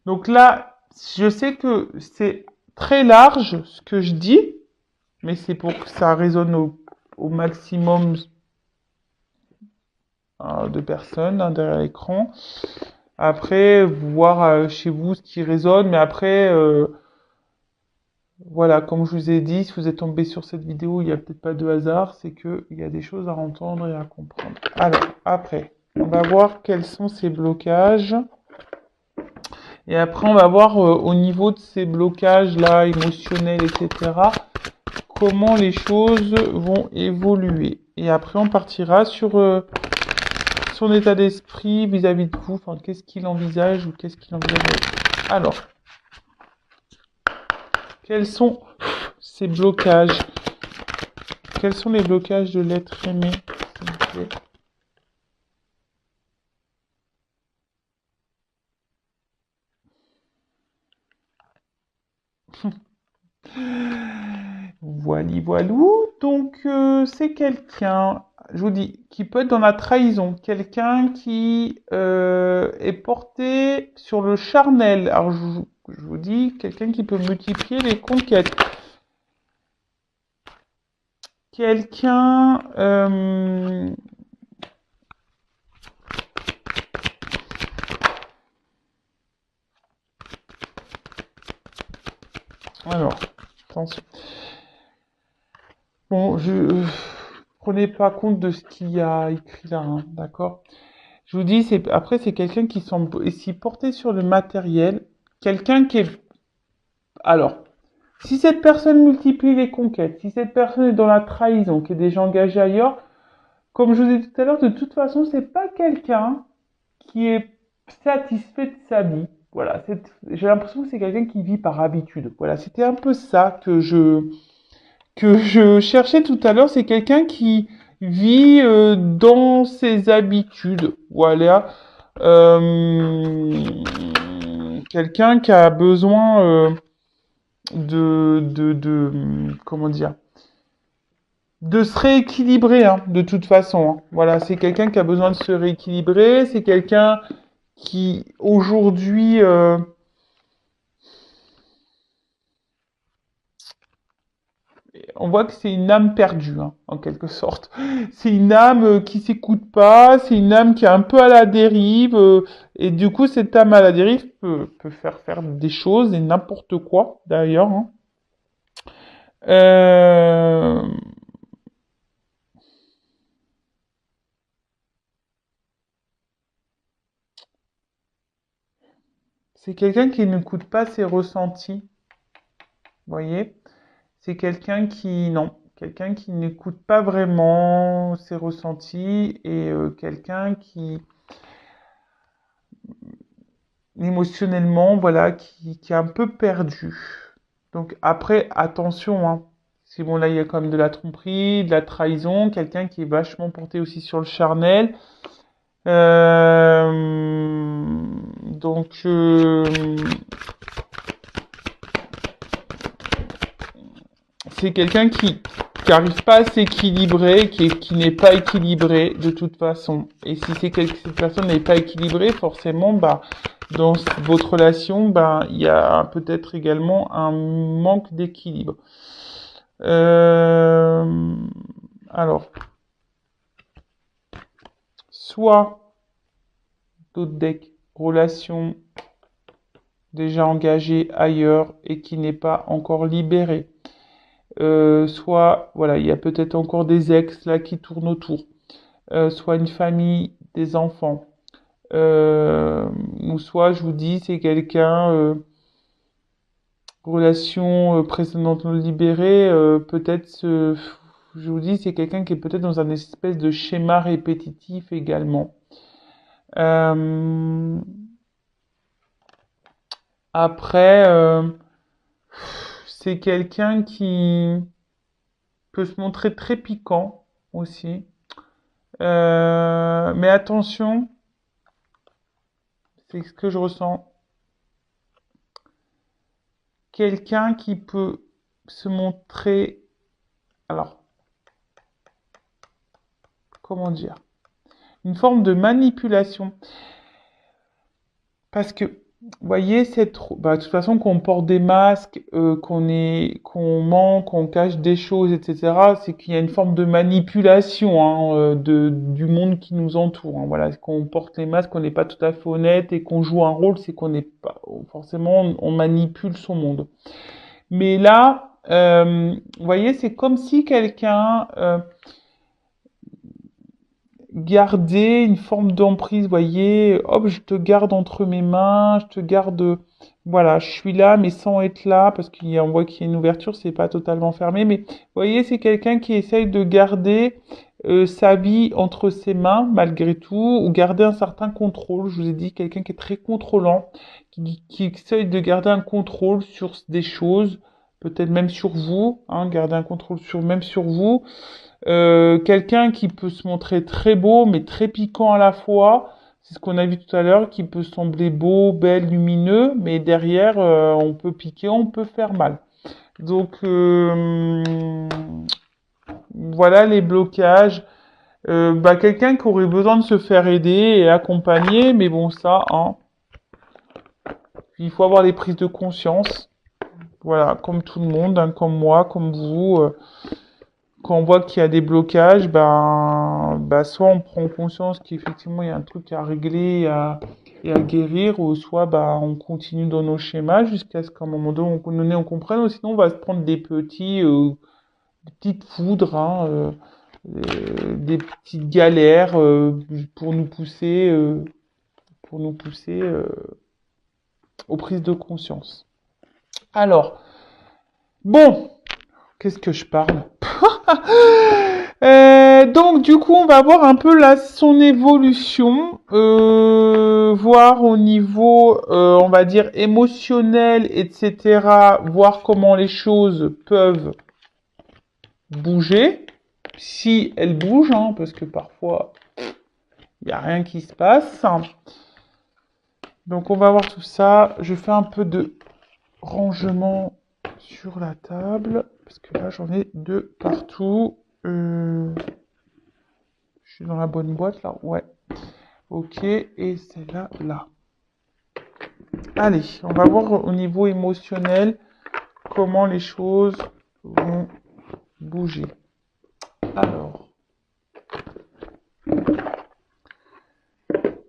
Donc là, je sais que c'est très large ce que je dis, mais c'est pour que ça résonne au maximum de personnes hein, derrière l'écran. Après, voir chez vous ce qui résonne, mais après, voilà, comme je vous ai dit, si vous êtes tombé sur cette vidéo, il n'y a peut-être pas de hasard, c'est qu'il y a des choses à entendre et à comprendre. Alors, après, on va voir quels sont ces blocages. Et après, on va voir au niveau de ces blocages-là, émotionnels, etc., comment les choses vont évoluer. Et après, on partira sur son état d'esprit vis-à-vis de vous. Enfin, qu'est-ce qu'il envisage ou qu'est-ce qu'il envisage. Alors, quels sont ces blocages? Quels sont les blocages de l'être aimé, s'il vous plaît? Voili voilou. Donc, c'est quelqu'un, je vous dis, qui peut être dans la trahison. Quelqu'un qui est porté sur le charnel. Alors, je vous dis, quelqu'un qui peut multiplier les conquêtes. Quelqu'un... alors, attention. Bon, prenez pas compte de ce qu'il y a écrit là, hein, d'accord? Je vous dis, après, c'est quelqu'un qui semble ici porté sur le matériel. Quelqu'un qui est... Alors, si cette personne multiplie les conquêtes, si cette personne est dans la trahison, qui est déjà engagée ailleurs, comme je vous ai dit tout à l'heure, de toute façon, c'est pas quelqu'un qui est satisfait de sa vie. Voilà, j'ai l'impression que c'est quelqu'un qui vit par habitude. Voilà, c'était un peu ça que je cherchais tout à l'heure. C'est quelqu'un qui vit dans ses habitudes. Voilà, quelqu'un qui a besoin comment dire, de se rééquilibrer, hein, de toute façon. Hein. Voilà, c'est quelqu'un qui a besoin de se rééquilibrer. C'est quelqu'un qui aujourd'hui on voit que c'est une âme perdue, hein, en quelque sorte. C'est une âme qui s'écoute pas, c'est une âme qui est un peu à la dérive, et du coup, cette âme à la dérive peut faire des choses et n'importe quoi, d'ailleurs. Hein. Euh, c'est quelqu'un qui n'écoute pas ses ressentis, vous voyez? C'est quelqu'un qui, non, quelqu'un qui n'écoute pas vraiment ses ressentis et quelqu'un qui émotionnellement, voilà, qui est un peu perdu. Donc après, attention, hein. C'est bon, là, il y a quand même de la tromperie, de la trahison, quelqu'un qui est vachement porté aussi sur le charnel. Euh, donc, c'est quelqu'un qui arrive pas à s'équilibrer, qui n'est pas équilibré de toute façon. Et si cette personne n'est pas équilibrée, forcément, bah, dans votre relation, bah, il y a peut-être également un manque d'équilibre. Euh, alors, soit d'autres decks, relation déjà engagée ailleurs et qui n'est pas encore libérée. Soit, voilà, il y a peut-être encore des ex là qui tournent autour. Soit une famille, des enfants. Ou soit, je vous dis, c'est quelqu'un relation précédente non libérée, peut-être, je vous dis, c'est quelqu'un qui est peut-être dans un espèce de schéma répétitif également. Euh, Après, c'est quelqu'un qui peut se montrer très piquant aussi. Mais attention, c'est ce que je ressens. Quelqu'un qui peut se montrer... Alors, comment dire? Une forme de manipulation. Parce que, vous voyez, de toute façon, qu'on porte des masques, qu'on ment, qu'on cache des choses, etc., c'est qu'il y a une forme de manipulation hein, du monde qui nous entoure. Hein. Voilà, qu'on porte les masques, qu'on n'est pas tout à fait honnête et qu'on joue un rôle, c'est qu'on n'est pas forcément, on manipule son monde. Mais là, vous voyez, c'est comme si quelqu'un gardait une forme d'emprise, vous voyez, hop, je te garde entre mes mains, je te garde, voilà, je suis là, mais sans être là, parce on voit qu'il y a une ouverture, c'est pas totalement fermé, mais vous voyez, c'est quelqu'un qui essaye de garder sa vie entre ses mains, malgré tout, ou garder un certain contrôle. Je vous ai dit, quelqu'un qui est très contrôlant, qui essaye de garder un contrôle sur des choses, peut-être même sur vous, hein, garder un contrôle même sur vous. Quelqu'un qui peut se montrer très beau, mais très piquant à la fois. C'est ce qu'on a vu tout à l'heure, qui peut sembler beau, belle, lumineux, mais derrière, on peut piquer, on peut faire mal. Donc, voilà les blocages. Quelqu'un qui aurait besoin de se faire aider et accompagner, mais bon, ça, hein, il faut avoir des prises de conscience. Voilà, comme tout le monde, hein, comme moi, comme vous. Quand on voit qu'il y a des blocages, soit on prend conscience qu'effectivement il y a un truc à régler et à guérir, ou soit on continue dans nos schémas jusqu'à ce qu'à un moment donné on comprenne, ou sinon on va se prendre des des petites foudres, hein, des petites galères pour nous pousser aux prises de conscience. Alors, bon, qu'est-ce que je parle? Donc du coup, on va voir un peu là son évolution, voir au niveau, on va dire émotionnel, etc. Voir comment les choses peuvent bouger, si elles bougent, hein, parce que parfois il n'y a rien qui se passe. Donc on va voir tout ça. Je fais un peu de rangement sur la table, parce que là j'en ai de partout. Je suis dans la bonne boîte là, ouais. Ok, et celle-là, là. Allez, on va voir au niveau émotionnel comment les choses vont bouger. Alors,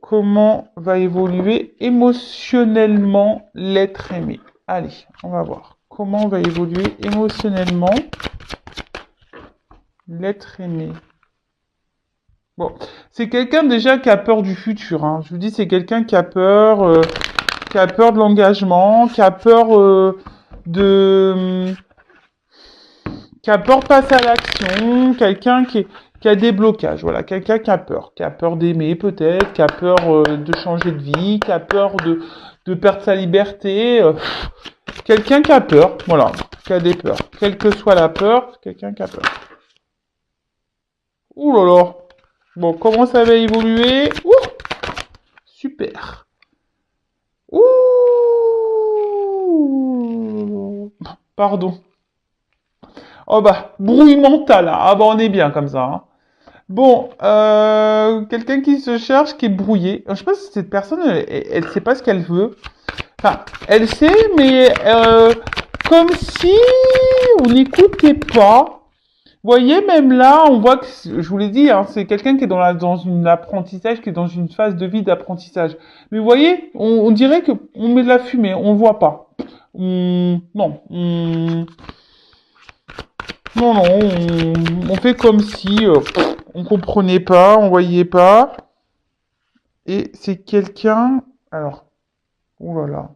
comment va évoluer émotionnellement l'être aimé? Allez, on va voir. Comment va évoluer émotionnellement l'être aimé? Bon, c'est quelqu'un déjà qui a peur du futur. Hein. Je vous dis, c'est quelqu'un qui a peur de l'engagement, qui a peur qui a peur de passer à l'action, quelqu'un qui a des blocages. Voilà, quelqu'un qui a peur d'aimer peut-être, qui a peur de changer de vie, qui a peur de perdre sa liberté. Quelqu'un qui a peur, voilà, qui a des peurs. Quelle que soit la peur, c'est quelqu'un qui a peur. Ouh là là. Bon, comment ça va évoluer? Ouh, super. Ouh. Pardon. Oh bruit mental. Ah on est bien comme ça. Hein. Bon, quelqu'un qui se cherche, qui est brouillé. Je sais pas si cette personne, elle sait pas ce qu'elle veut. Enfin, elle sait, mais comme si on n'écoutait pas. Vous voyez, même là, on voit que, je vous l'ai dit, hein, c'est quelqu'un qui est dans un apprentissage, qui est dans une phase de vie d'apprentissage. Mais vous voyez, on dirait que on met de la fumée, on voit pas. Non, non, on fait comme si on comprenait pas, on voyait pas. Et c'est quelqu'un, alors, oh là là.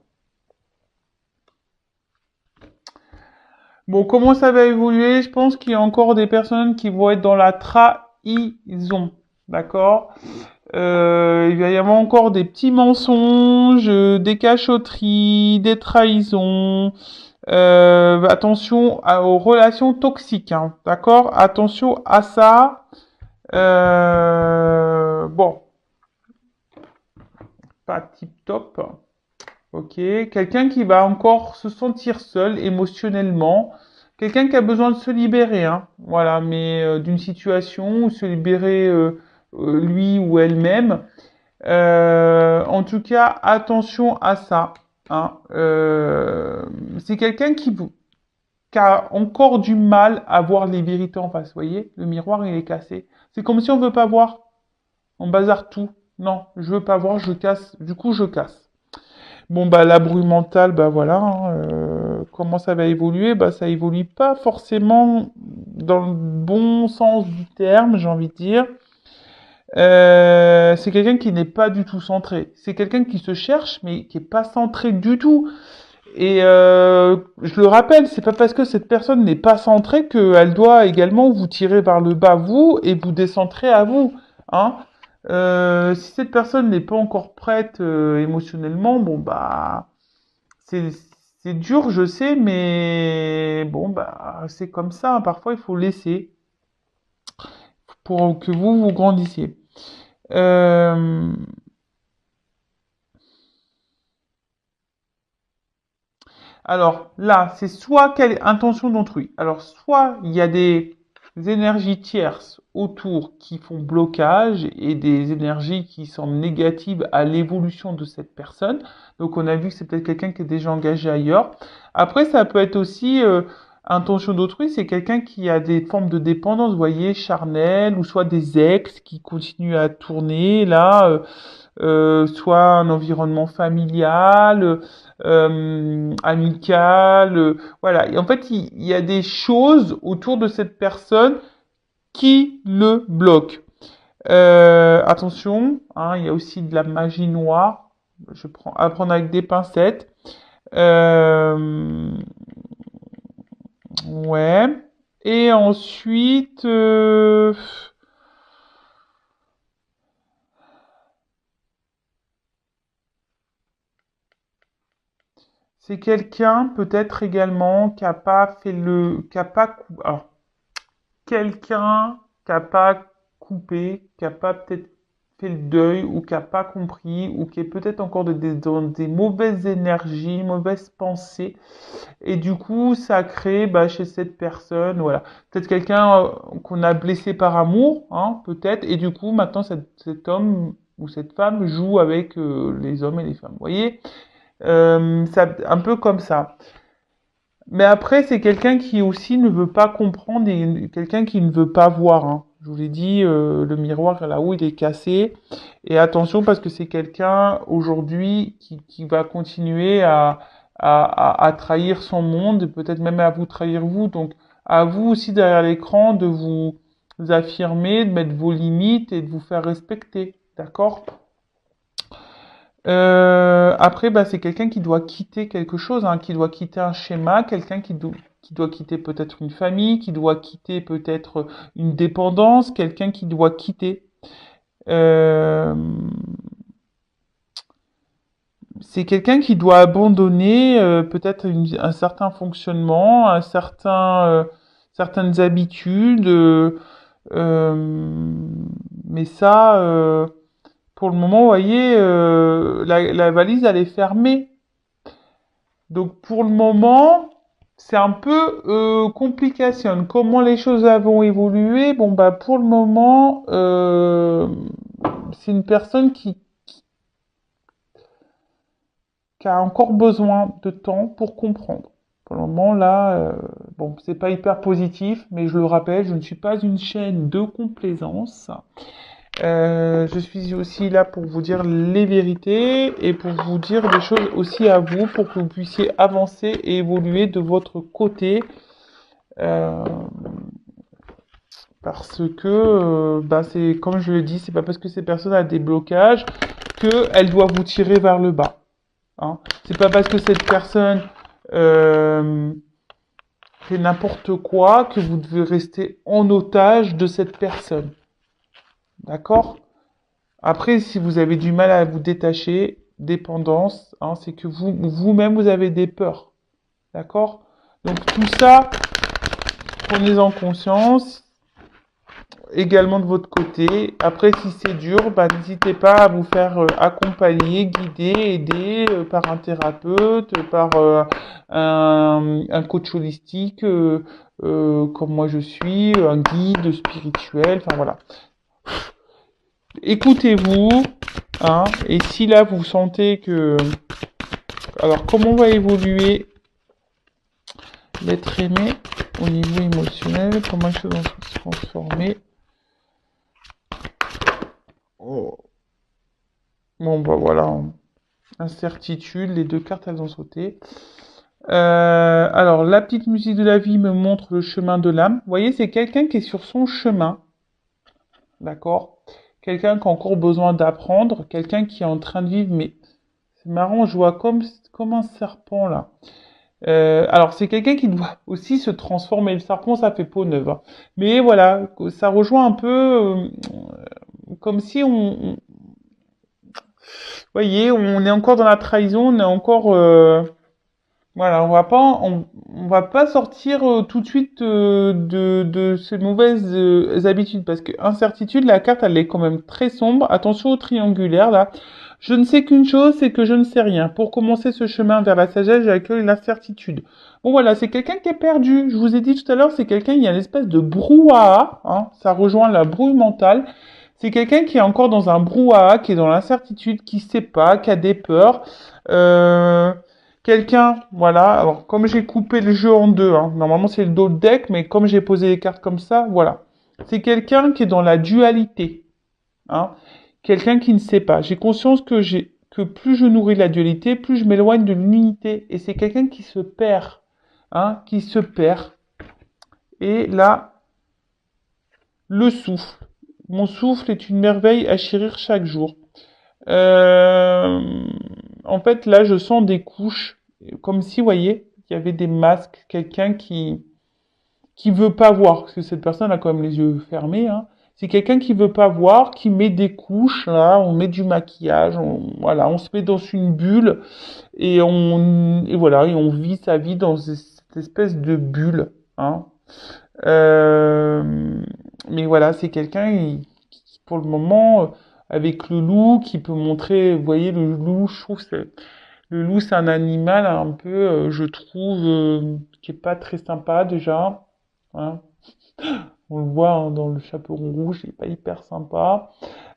Bon, comment ça va évoluer? Je pense qu'il y a encore des personnes qui vont être dans la trahison. D'accord? Il va y avoir encore des petits mensonges, des cachotteries, des trahisons. Attention aux relations toxiques, hein, d'accord? Attention à ça. Bon, pas tip top. Ok, quelqu'un qui va encore se sentir seul émotionnellement, quelqu'un qui a besoin de se libérer, hein, voilà, mais d'une situation ou se libérer lui ou elle-même. En tout cas, attention à ça. Hein. C'est quelqu'un qui a encore du mal à voir les vérités en face. Vous voyez, le miroir il est cassé. C'est comme si on veut pas voir. On bazarde tout. Non, je veux pas voir, je casse. Du coup, je casse. Bon, bah, la bruit mentale, bah voilà. Hein, comment ça va évoluer? Bah, ça évolue pas forcément dans le bon sens du terme, j'ai envie de dire. C'est quelqu'un qui n'est pas du tout centré. C'est quelqu'un qui se cherche, mais qui est pas centré du tout. Et je le rappelle, c'est pas parce que cette personne n'est pas centrée qu'elle doit également vous tirer vers le bas vous et vous décentrer à vous. Hein. Si cette personne n'est pas encore prête émotionnellement, bon bah c'est c'est dur, je sais, mais bon bah c'est comme ça. Hein. Parfois il faut laisser pour que vous grandissiez. Euh, Alors là, c'est soit quelle intention d'autrui. Alors soit il y a des énergies tierces autour qui font blocage et des énergies qui semblent négatives à l'évolution de cette personne. Donc on a vu que c'est peut-être quelqu'un qui est déjà engagé ailleurs. Après, ça peut être aussi intention d'autrui, c'est quelqu'un qui a des formes de dépendance, vous voyez, charnelle, ou soit des ex qui continuent à tourner là. Soit un environnement familial, amical, voilà. Et en fait, il y a des choses autour de cette personne qui le bloquent. Attention, hein, il y a aussi de la magie noire. Je prends à prendre avec des pincettes. Euh, ouais. Et ensuite, c'est quelqu'un peut-être également qui a pas fait qui a pas, alors, quelqu'un qui a pas coupé, qui a pas peut-être fait le deuil ou qui a pas compris ou qui est peut-être encore dans des mauvaises énergies, mauvaises pensées et du coup ça crée bah, chez cette personne voilà peut-être quelqu'un qu'on a blessé par amour hein, peut-être et du coup maintenant cet homme ou cette femme joue avec les hommes et les femmes vous voyez ça un peu comme ça. Mais après, c'est quelqu'un qui aussi ne veut pas comprendre et quelqu'un qui ne veut pas voir. Hein. Je vous l'ai dit, le miroir là-haut, il est cassé. Et attention parce que c'est quelqu'un aujourd'hui qui va continuer à trahir son monde, peut-être même à vous trahir vous. Donc à vous aussi derrière l'écran de vous affirmer, de mettre vos limites et de vous faire respecter. D'accord? Après, bah, c'est quelqu'un qui doit quitter quelque chose, hein, qui doit quitter un schéma, quelqu'un qui doit quitter peut-être une famille, qui doit quitter peut-être une dépendance, quelqu'un qui doit quitter. Euh, c'est quelqu'un qui doit abandonner peut-être un certain fonctionnement, certaines habitudes. Euh, mais ça, pour le moment, vous voyez, la valise, elle est fermée. Donc pour le moment, c'est un peu complication. Comment les choses vont évoluer? Bon bah pour le moment, c'est une personne qui a encore besoin de temps pour comprendre. Pour le moment là, bon c'est pas hyper positif, mais je le rappelle, je ne suis pas une chaîne de complaisance. Je suis aussi là pour vous dire les vérités et pour vous dire des choses aussi à vous pour que vous puissiez avancer et évoluer de votre côté. Euh, Parce que, bah, c'est comme je le dis, c'est pas parce que ces personnes a des blocages qu'elles doivent vous tirer vers le bas. Hein. C'est pas parce que cette personne fait n'importe quoi, que vous devez rester en otage de cette personne. D'accord? Après, si vous avez du mal à vous détacher, dépendance, hein, c'est que vous-même, vous avez des peurs. D'accord? Donc tout ça, prenez-en conscience. Également de votre côté. Après, si c'est dur, bah, n'hésitez pas à vous faire accompagner, guider, aider par un thérapeute, par un coach holistique, comme moi je suis, un guide spirituel, enfin voilà. Écoutez-vous, hein, et si là vous sentez que... Alors, comment va évoluer l'être aimé au niveau émotionnel? Comment les choses vont se transformer? Oh. Bon, bah voilà. Incertitude, les deux cartes, elles ont sauté. Alors, la petite musique de la vie me montre le chemin de l'âme. Vous voyez, c'est quelqu'un qui est sur son chemin. D'accord? Quelqu'un qui a encore besoin d'apprendre. Quelqu'un qui est en train de vivre, mais c'est marrant, je vois comme un serpent, là. Alors, c'est quelqu'un qui doit aussi se transformer. Le serpent, ça fait peau neuve, hein. Mais voilà, ça rejoint un peu comme si voyez, on est encore dans la trahison, on est encore, voilà, on va pas sortir tout de suite de ces mauvaises habitudes parce que incertitude, la carte, elle est quand même très sombre. Attention au triangulaire là. Je ne sais qu'une chose, c'est que je ne sais rien. Pour commencer ce chemin vers la sagesse, j'accueille l'incertitude. Bon voilà, c'est quelqu'un qui est perdu. Je vous ai dit tout à l'heure, c'est quelqu'un, il y a une espèce de brouhaha, hein, ça rejoint la brouille mentale. C'est quelqu'un qui est encore dans un brouhaha, qui est dans l'incertitude, qui sait pas, qui a des peurs. Quelqu'un, voilà, alors comme j'ai coupé le jeu en deux, hein, normalement c'est le dos de deck, mais comme j'ai posé les cartes comme ça, voilà. C'est quelqu'un qui est dans la dualité, hein. Quelqu'un qui ne sait pas. J'ai conscience que plus je nourris la dualité, plus je m'éloigne de l'unité. Et c'est quelqu'un qui se perd, hein, qui se perd. Et là, le souffle. Mon souffle est une merveille à chérir chaque jour. Euh, En fait, là, je sens des couches, comme si, vous voyez, il y avait des masques, quelqu'un qui veut pas voir, parce que cette personne a quand même les yeux fermés, hein. C'est quelqu'un qui veut pas voir, qui met des couches, là, on met du maquillage, voilà, on se met dans une bulle, et voilà, et on vit sa vie dans cette espèce de bulle, hein. Euh, mais voilà, c'est quelqu'un qui, pour le moment, avec le loup, qui peut montrer, vous voyez, le loup, je trouve, le loup, c'est un animal un peu, je trouve, qui est pas très sympa déjà, hein. On le voit hein, dans le chaperon rouge, il est pas hyper sympa.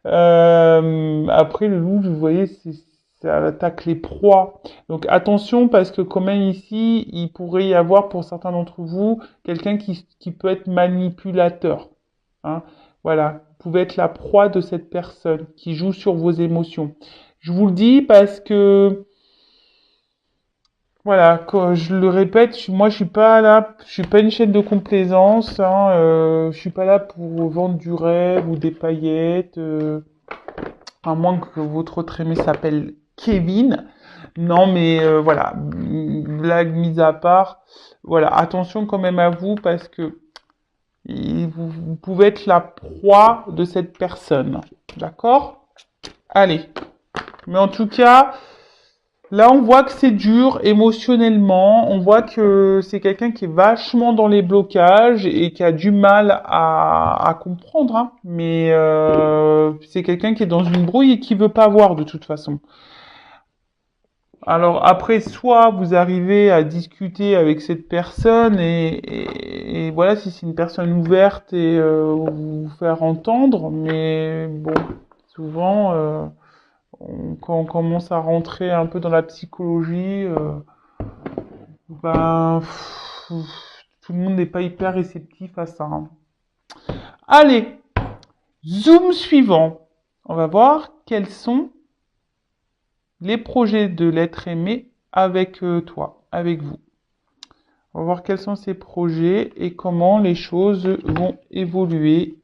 Après, le loup, vous voyez, ça attaque les proies. Donc attention parce que quand même ici, il pourrait y avoir pour certains d'entre vous quelqu'un qui peut être manipulateur, hein. Voilà, vous pouvez être la proie de cette personne qui joue sur vos émotions. Je vous le dis parce que voilà, quand je le répète, moi je suis pas là, je suis pas une chaîne de complaisance, hein, je suis pas là pour vendre du rêve ou des paillettes, à moins que votre autre aimé s'appelle Kevin. Non, mais voilà, blague mise à part, voilà, attention quand même à vous parce que vous pouvez être la proie de cette personne, d'accord? Allez, mais en tout cas. Là, on voit que c'est dur émotionnellement. On voit que c'est quelqu'un qui est vachement dans les blocages et qui a du mal à comprendre, hein. Mais c'est quelqu'un qui est dans une brouille et qui veut pas voir de toute façon. Alors après, soit vous arrivez à discuter avec cette personne et voilà, si c'est une personne ouverte et vous faire entendre. Mais bon, souvent. Quand on commence à rentrer un peu dans la psychologie, ben, tout le monde n'est pas hyper réceptif à ça, hein. Allez, zoom suivant. On va voir quels sont les projets de l'être aimé avec toi, avec vous. On va voir quels sont ces projets et comment les choses vont évoluer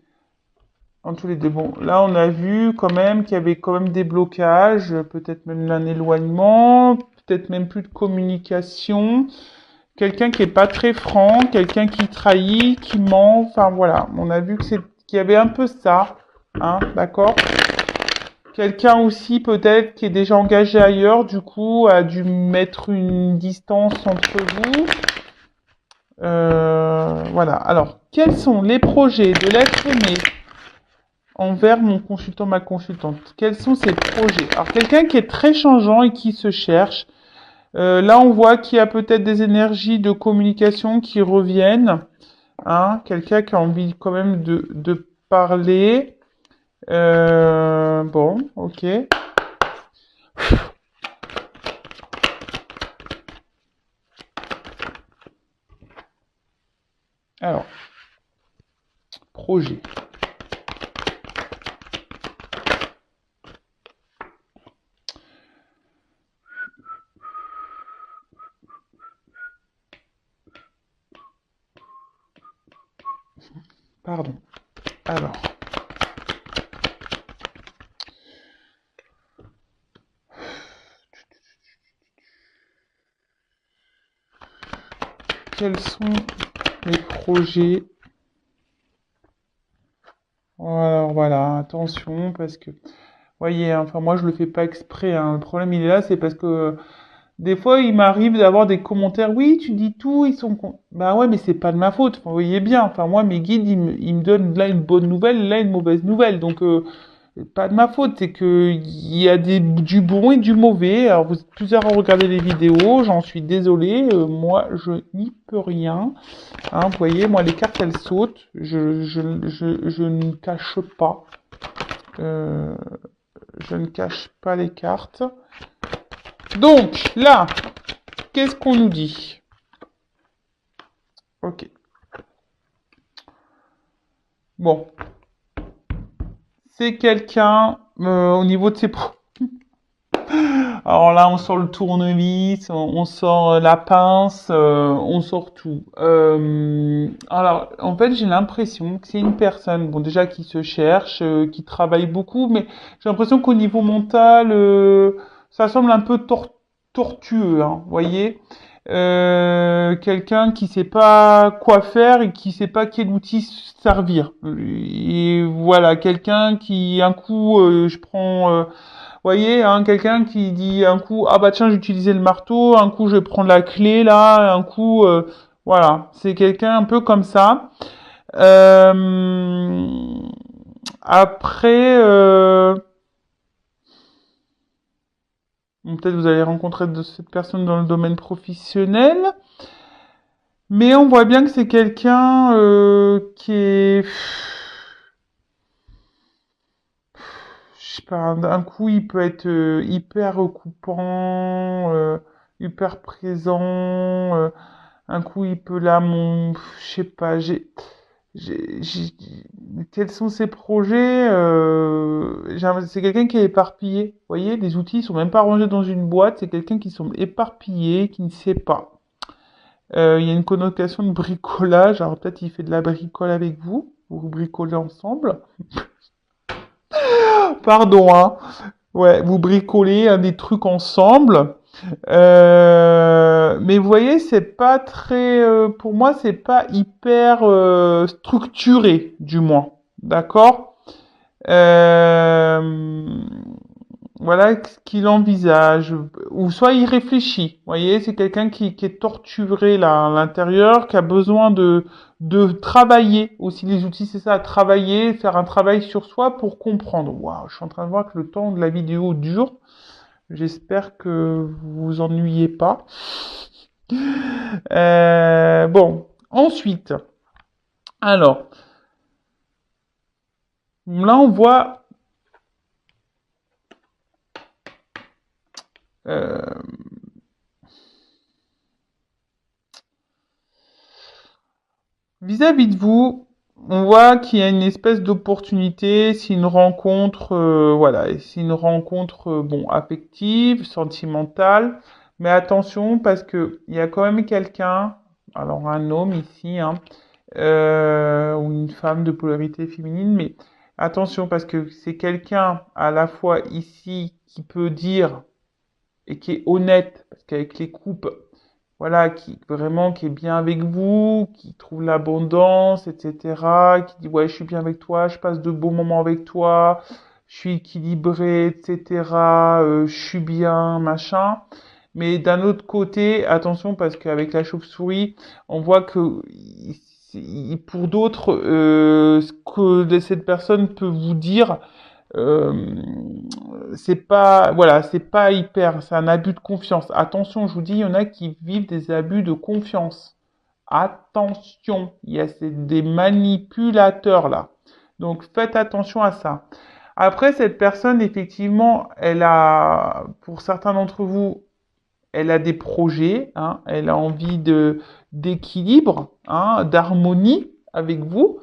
en tous les deux. Bon, là, on a vu quand même qu'il y avait quand même des blocages, peut-être même un éloignement, peut-être même plus de communication, quelqu'un qui est pas très franc, quelqu'un qui trahit, qui ment, enfin voilà, on a vu que qu'il y avait un peu ça, hein, d'accord? Quelqu'un aussi peut-être qui est déjà engagé ailleurs, du coup a dû mettre une distance entre vous. Voilà. Alors, quels sont les projets de l'être aimé envers mon consultant, ma consultante? Quels sont ces projets? Alors, quelqu'un qui est très changeant et qui se cherche. Là, on voit qu'il y a peut-être des énergies de communication qui reviennent. Hein, quelqu'un qui a envie quand même de parler. Bon, ok. Alors, projet. Pardon. Alors. Quels sont les projets? Alors voilà, attention parce que, voyez, hein, enfin moi je le fais pas exprès, hein. Le problème il est là, c'est parce que des fois il m'arrive d'avoir des commentaires. Oui, tu dis tout, ils sont bah ouais, mais c'est pas de ma faute. Enfin, vous voyez bien. Enfin moi mes guides ils me donnent là une bonne nouvelle, là une mauvaise nouvelle. Donc c'est pas de ma faute, c'est que il y a du bon et du mauvais. Alors vous êtes plusieurs à regarder les vidéos, j'en suis désolé, moi je n'y peux rien. Hein, vous voyez, moi les cartes elles sautent, je ne cache pas, euh, je ne cache pas les cartes. Donc là, qu'est-ce qu'on nous dit? Ok. Bon, c'est quelqu'un au niveau de ses Alors là, on sort le tournevis, on sort la pince, on sort tout. Alors, en fait, j'ai l'impression que c'est une personne, bon, déjà qui se cherche, qui travaille beaucoup, mais j'ai l'impression qu'au niveau mental, ça semble un peu tortueux, hein, vous voyez. Quelqu'un qui sait pas quoi faire et qui sait pas quel outil servir. Et voilà, quelqu'un qui, un coup, je prends voyez, hein, quelqu'un qui dit un coup, ah bah tiens, j'utilisais le marteau, un coup, je vais prendre la clé là, un coup, voilà, c'est quelqu'un un peu comme ça. Euh, après, bon, peut-être vous allez rencontrer de cette personne dans le domaine professionnel, mais on voit bien que c'est quelqu'un qui est, je sais pas, d'un coup, il peut être hyper recoupant, hyper présent. Un coup, il peut là, je sais pas, quels sont ses projets? C'est quelqu'un qui est éparpillé. Vous voyez, les outils ils sont même pas rangés dans une boîte. C'est quelqu'un qui sont éparpillés, qui ne sait pas. Il y a une connotation de bricolage. Alors peut-être il fait de la bricole avec vous. Vous bricolez ensemble. Pardon, hein. Ouais, vous bricolez des trucs ensemble. Mais vous voyez, c'est pas très, pour moi, c'est pas hyper structuré, du moins. D'accord? Euh, voilà ce qu'il envisage, ou soit il réfléchit. Vous voyez, c'est quelqu'un qui est torturé là à l'intérieur, qui a besoin de travailler aussi les outils, c'est ça, travailler, faire un travail sur soi pour comprendre. Waouh, je suis en train de voir que le temps de la vidéo dure. J'espère que vous vous ennuyez pas. Bon, ensuite, alors, là on voit euh, vis-à-vis de vous, on voit qu'il y a une espèce d'opportunité, c'est une rencontre, voilà, c'est une rencontre, bon, affective, sentimentale, mais attention parce que il y a quand même quelqu'un, alors un homme ici, hein, ou une femme de polarité féminine, mais attention parce que c'est quelqu'un à la fois ici qui peut dire et qui est honnête, parce qu'avec les coupes, voilà, qui vraiment qui est bien avec vous, qui trouve l'abondance, etc., qui dit ouais, je suis bien avec toi, je passe de beaux moments avec toi, je suis équilibré, etc., je suis bien, machin. Mais d'un autre côté, attention parce qu'avec la chauve-souris, on voit que pour d'autres, ce que cette personne peut vous dire, euh, c'est pas, voilà, c'est pas hyper, c'est un abus de confiance. Attention, je vous dis, il y en a qui vivent des abus de confiance. Attention, il y a des manipulateurs là. Donc faites attention à ça. Après, cette personne, effectivement, elle a, pour certains d'entre vous, elle a des projets, hein, elle a envie d'équilibre, hein, d'harmonie avec vous.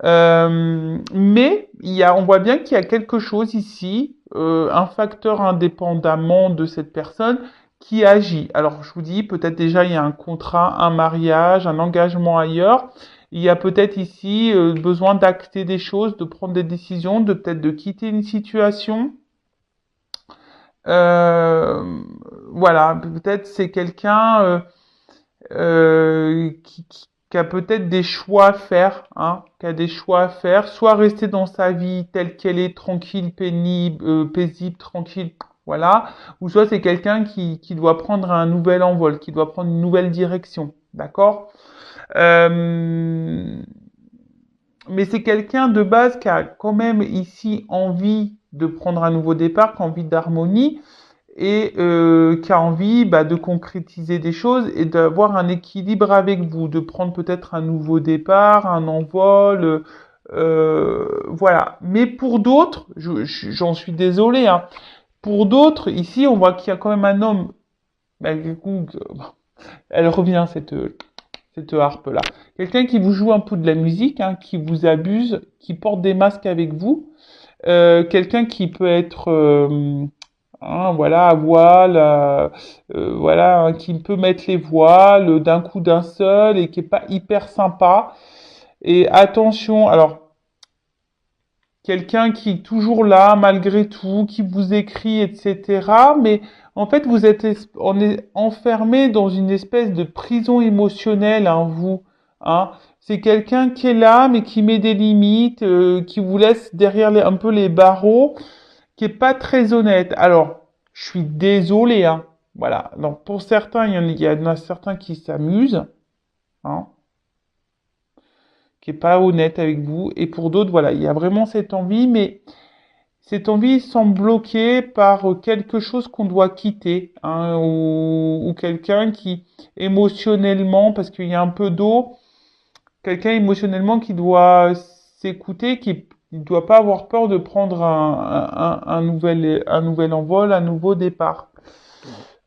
Mais on voit bien qu'il y a quelque chose ici, un facteur indépendamment de cette personne qui agit. Alors je vous dis, peut-être déjà il y a un contrat, un mariage, un engagement ailleurs. Il y a peut-être ici besoin d'acter des choses, de prendre des décisions, de peut-être de quitter une situation. Euh, voilà, peut-être c'est quelqu'un qui a peut-être des choix à faire, hein, qui a des choix à faire, soit rester dans sa vie telle qu'elle est, tranquille, pénible, paisible, tranquille, voilà, ou soit c'est quelqu'un qui doit prendre un nouvel envol, qui doit prendre une nouvelle direction, d'accord? Euh, mais c'est quelqu'un de base qui a quand même ici envie de prendre un nouveau départ, qui a envie d'harmonie, et qui a envie de concrétiser des choses et d'avoir un équilibre avec vous, de prendre peut-être un nouveau départ, un envol, voilà. Mais pour d'autres, j'en suis désolé, hein, pour d'autres, ici, on voit qu'il y a quand même un homme, du coup, elle revient cette harpe-là. Quelqu'un qui vous joue un peu de la musique, hein, qui vous abuse, qui porte des masques avec vous, quelqu'un qui peut être hein, voilà, à voile, voilà, hein, qui peut mettre les voiles d'un coup d'un seul et qui est pas hyper sympa. Et attention, alors, quelqu'un qui est toujours là malgré tout, qui vous écrit, etc. Mais en fait, on est enfermé dans une espèce de prison émotionnelle, hein, vous. Hein. C'est quelqu'un qui est là, mais qui met des limites, qui vous laisse derrière un peu les barreaux, qui est pas très honnête. Alors, je suis désolé, hein. Voilà. Donc, pour certains, il y en a certains qui s'amusent, hein, qui est pas honnête avec vous. Et pour d'autres, voilà, il y a vraiment cette envie, mais cette envie semble bloquée par quelque chose qu'on doit quitter, hein, ou quelqu'un qui émotionnellement, parce qu'il y a un peu d'eau, quelqu'un émotionnellement qui doit s'écouter, qui ne doit pas avoir peur de prendre un nouvel envol, un nouveau départ.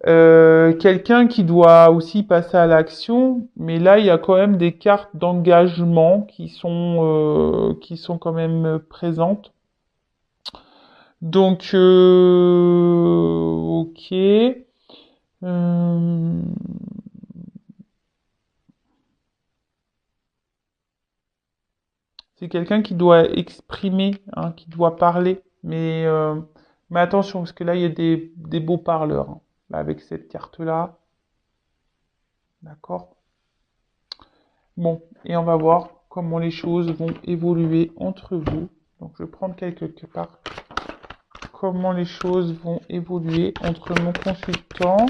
Quelqu'un qui doit aussi passer à l'action, mais là il y a quand même des cartes d'engagement qui sont quand même présentes. Donc ok. Euh, c'est quelqu'un qui doit exprimer, hein, qui doit parler, mais attention parce que là il y a des beaux parleurs, hein, là, avec cette carte-là, d'accord? Bon, et on va voir comment les choses vont évoluer entre vous. Donc, je vais prendre quelque part comment les choses vont évoluer entre mon consultant,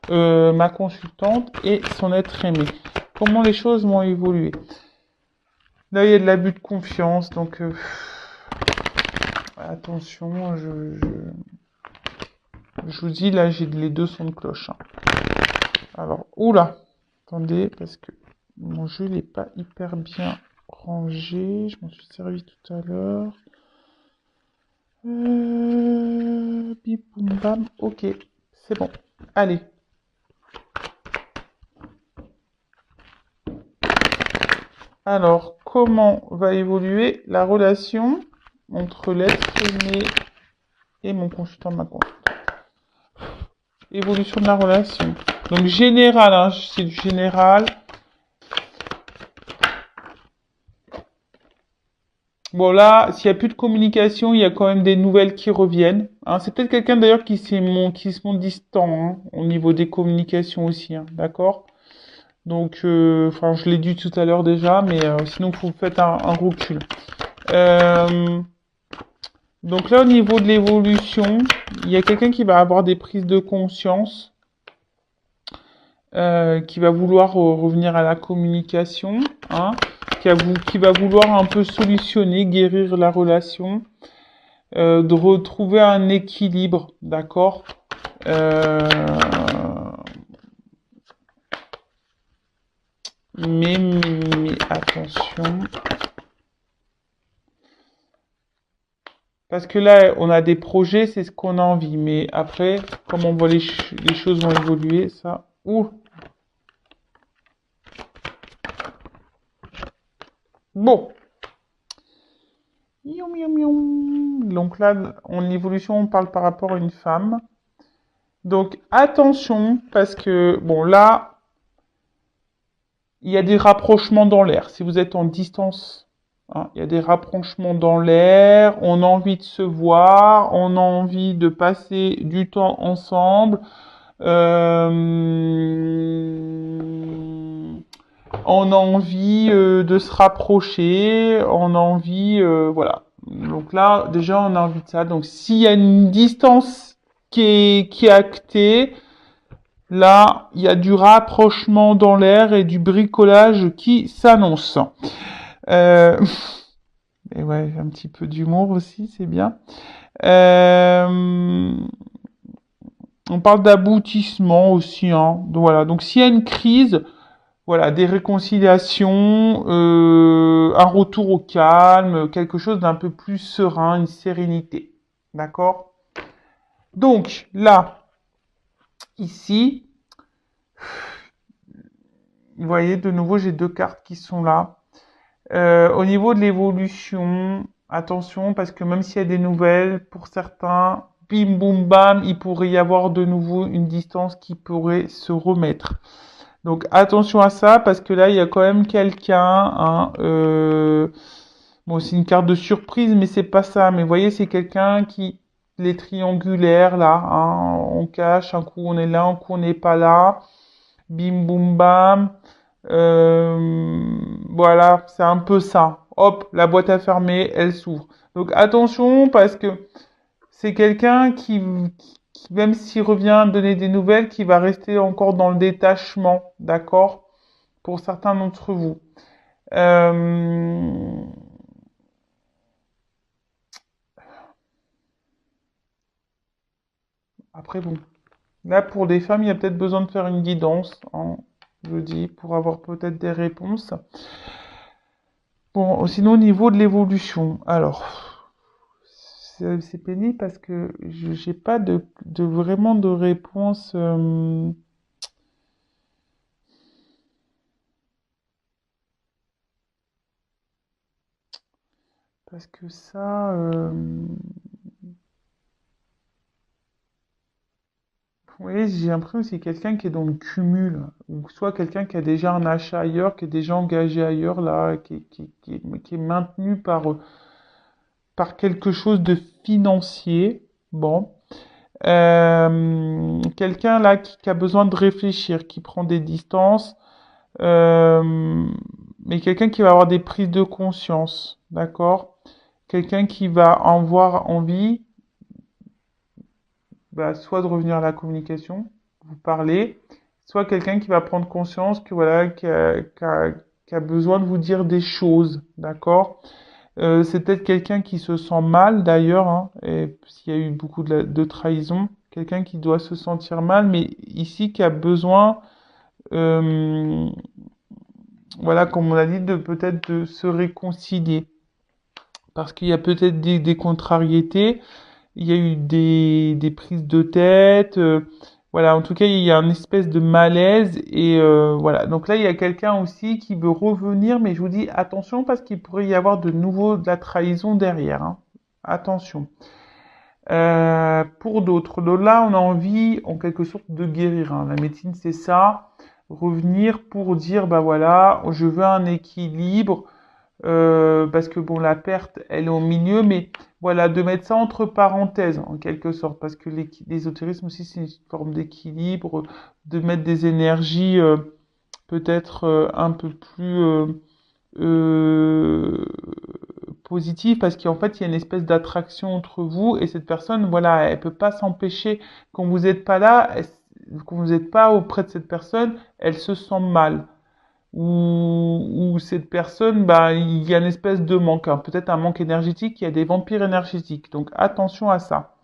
ma consultante et son être aimé. Comment les choses vont évoluer. Là, il y a de l'abus de confiance, donc attention, je vous dis, là, j'ai les deux sons de cloche. Hein. Alors, oula, attendez, parce que mon jeu n'est pas hyper bien rangé. Je m'en suis servi tout à l'heure. Bim boum bam. Ok, c'est bon. Allez. Alors, comment va évoluer la relation entre l'être aimé et mon consultant de ma compte? Évolution de la relation. Donc, général, hein, c'est du général. Bon là, s'il y a plus de communication, il y a quand même des nouvelles qui reviennent. Hein. C'est peut-être quelqu'un d'ailleurs qui se montre distant hein, au niveau des communications aussi, hein, d'accord? Donc, enfin, je l'ai dit tout à l'heure déjà, mais sinon, vous faites un recul. Euh, donc là, au niveau de l'évolution, il y a quelqu'un qui va avoir des prises de conscience, qui va vouloir revenir à la communication, hein, qui va vouloir un peu solutionner, guérir la relation, de retrouver un équilibre, d'accord? Mais attention. Parce que là, on a des projets, c'est ce qu'on a envie. Mais après, comment on voit les choses vont évoluer, ça. Ouh. Bon. Miaou, miaou, miaou. Donc là, en évolution, on parle par rapport à une femme. Donc attention, parce que, bon, là, il y a des rapprochements dans l'air. Si vous êtes en distance, hein, il y a des rapprochements dans l'air. On a envie de se voir. On a envie de passer du temps ensemble. Euh, on a envie de se rapprocher, on a envie, voilà. Donc là, déjà, on a envie de ça. Donc, s'il y a une distance qui est actée, là, il y a du rapprochement dans l'air et du bricolage qui s'annonce. Euh, et ouais, un petit peu d'humour aussi, c'est bien. Euh, on parle d'aboutissement aussi, hein. Donc, voilà. Donc, s'il y a une crise, voilà, des réconciliations, un retour au calme, quelque chose d'un peu plus serein, une sérénité. D'accord? Donc, là, ici, vous voyez, de nouveau, j'ai deux cartes qui sont là. Au niveau de l'évolution, attention, parce que même s'il y a des nouvelles, pour certains, bim, boum, bam, il pourrait y avoir de nouveau une distance qui pourrait se remettre. Donc attention à ça parce que là il y a quand même quelqu'un. Hein, bon, c'est une carte de surprise, mais c'est pas ça. Mais vous voyez, c'est quelqu'un qui les triangulaires là. Hein, on cache, un coup on est là, un coup on n'est pas là. Bim boum bam. Voilà, c'est un peu ça. Hop, la boîte à fermer, elle s'ouvre. Donc attention parce que c'est quelqu'un même s'il revient donner des nouvelles, qui va rester encore dans le détachement, d'accord? Pour certains d'entre vous. Euh, Après, bon. Là, pour des femmes, il y a peut-être besoin de faire une guidance, hein, je dis, pour avoir peut-être des réponses. Bon, sinon, au niveau de l'évolution, alors, c'est pénible parce que j'ai pas de vraiment de réponse. Parce que ça, oui, j'ai l'impression que c'est quelqu'un qui est dans le cumul, ou soit quelqu'un qui a déjà un achat ailleurs, qui est déjà engagé ailleurs, là, qui est maintenu par quelque chose de financier. Bon. Quelqu'un là qui a besoin de réfléchir, qui prend des distances, euh, mais quelqu'un qui va avoir des prises de conscience, d'accord? Quelqu'un qui va avoir envie, bah, soit de revenir à la communication, vous parler, soit quelqu'un qui va prendre conscience que voilà, qui a besoin de vous dire des choses, d'accord? C'est peut-être quelqu'un qui se sent mal d'ailleurs, hein, et s'il y a eu beaucoup de trahison, quelqu'un qui doit se sentir mal, mais ici qui a besoin, euh, voilà, comme on a dit, de peut-être de se réconcilier, parce qu'il y a peut-être des contrariétés, il y a eu des prises de tête, voilà, en tout cas, il y a une espèce de malaise et voilà. Donc là, il y a quelqu'un aussi qui veut revenir, mais je vous dis attention parce qu'il pourrait y avoir de nouveau de la trahison derrière. Hein. Attention. Pour d'autres, donc là, on a envie, en quelque sorte, de guérir. Hein. La médecine, c'est ça. Revenir pour dire, bah voilà, je veux un équilibre. parce que bon, la perte, elle est au milieu, mais voilà, de mettre ça entre parenthèses, en quelque sorte, parce que l'ésotérisme aussi, c'est une forme d'équilibre, de mettre des énergies peut-être un peu plus euh, positives, parce qu'en fait, il y a une espèce d'attraction entre vous, et cette personne, voilà, elle peut pas s'empêcher, quand vous n'êtes pas là, quand vous n'êtes pas auprès de cette personne, elle se sent mal où cette personne, bah, il y a une espèce de manque, hein, peut-être un manque énergétique, il y a des vampires énergétiques. Donc attention à ça.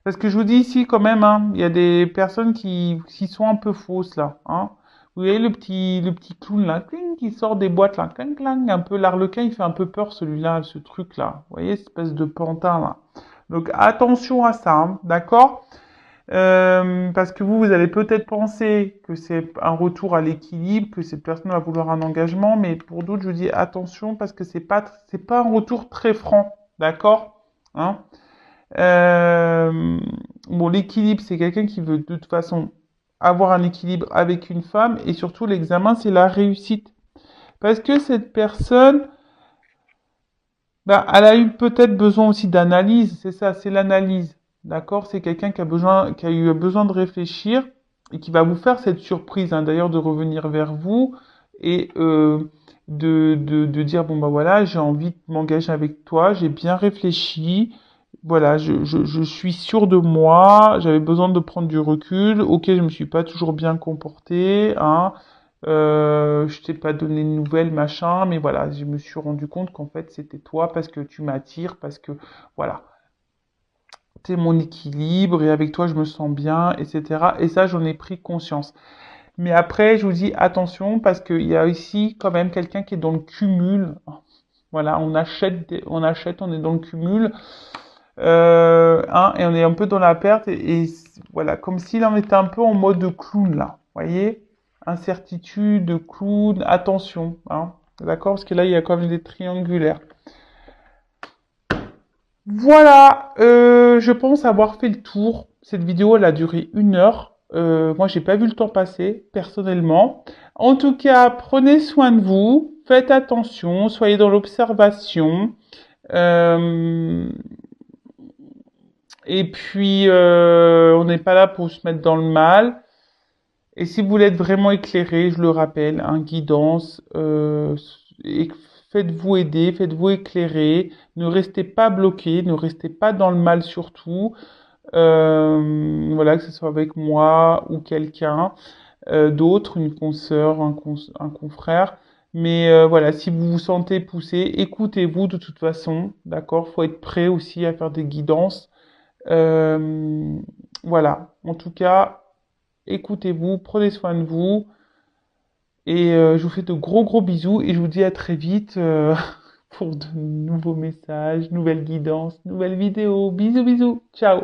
Parce que je vous dis ici quand même, hein, il y a des personnes qui sont un peu fausses là. Hein. Vous voyez le petit clown là, cling, qui sort des boîtes là, clang, clang, un peu l'arlequin, il fait un peu peur celui-là, ce truc là. Vous voyez, cette espèce de pantin là. Donc attention à ça, hein, d'accord? Parce que vous allez peut-être penser que c'est un retour à l'équilibre, que cette personne va vouloir un engagement, mais pour d'autres, je vous dis attention parce que c'est pas un retour très franc, d'accord? Hein? Bon, l'équilibre, c'est quelqu'un qui veut de toute façon avoir un équilibre avec une femme et surtout l'examen, c'est la réussite. Parce que cette personne, bah, elle a eu peut-être besoin aussi d'analyse, c'est ça, c'est l'analyse. D'accord? C'est quelqu'un qui a eu besoin de réfléchir et qui va vous faire cette surprise, hein, d'ailleurs, de revenir vers vous et de dire, bon, bah voilà, j'ai envie de m'engager avec toi, j'ai bien réfléchi, voilà, je suis sûr de moi, j'avais besoin de prendre du recul, ok, je me suis pas toujours bien comporté, hein, je t'ai pas donné de nouvelles, machin, mais voilà, je me suis rendu compte qu'en fait c'était toi parce que tu m'attires, parce que voilà, t'es mon équilibre et avec toi je me sens bien, etc. Et ça j'en ai pris conscience. Mais après je vous dis attention parce qu'il y a ici quand même quelqu'un qui est dans le cumul. Voilà, on est dans le cumul, hein, et on est un peu dans la perte et voilà, comme s'il en était un peu en mode clown là, voyez? Incertitude, clown, attention, hein, d'accord? Parce que là, il y a quand même des triangulaires. Voilà, je pense avoir fait le tour. Cette vidéo, elle a duré 1 heure. Moi, j'ai pas vu le temps passer, personnellement. En tout cas, prenez soin de vous, faites attention, soyez dans l'observation. Euh, Et puis, on n'est pas là pour se mettre dans le mal. Et si vous voulez être vraiment éclairé, je le rappelle, hein, guidance, et faites-vous aider, faites-vous éclairer. Ne restez pas bloqué, ne restez pas dans le mal surtout. Voilà, que ce soit avec moi ou quelqu'un d'autre, une consoeur, un confrère. Mais voilà, si vous vous sentez poussé, écoutez-vous de toute façon, d'accord? Faut être prêt aussi à faire des guidances. Euh, voilà. En tout cas, écoutez-vous, prenez soin de vous et je vous fais de gros gros bisous et je vous dis à très vite pour de nouveaux messages, nouvelles guidances, nouvelles vidéos. Bisous bisous. Ciao.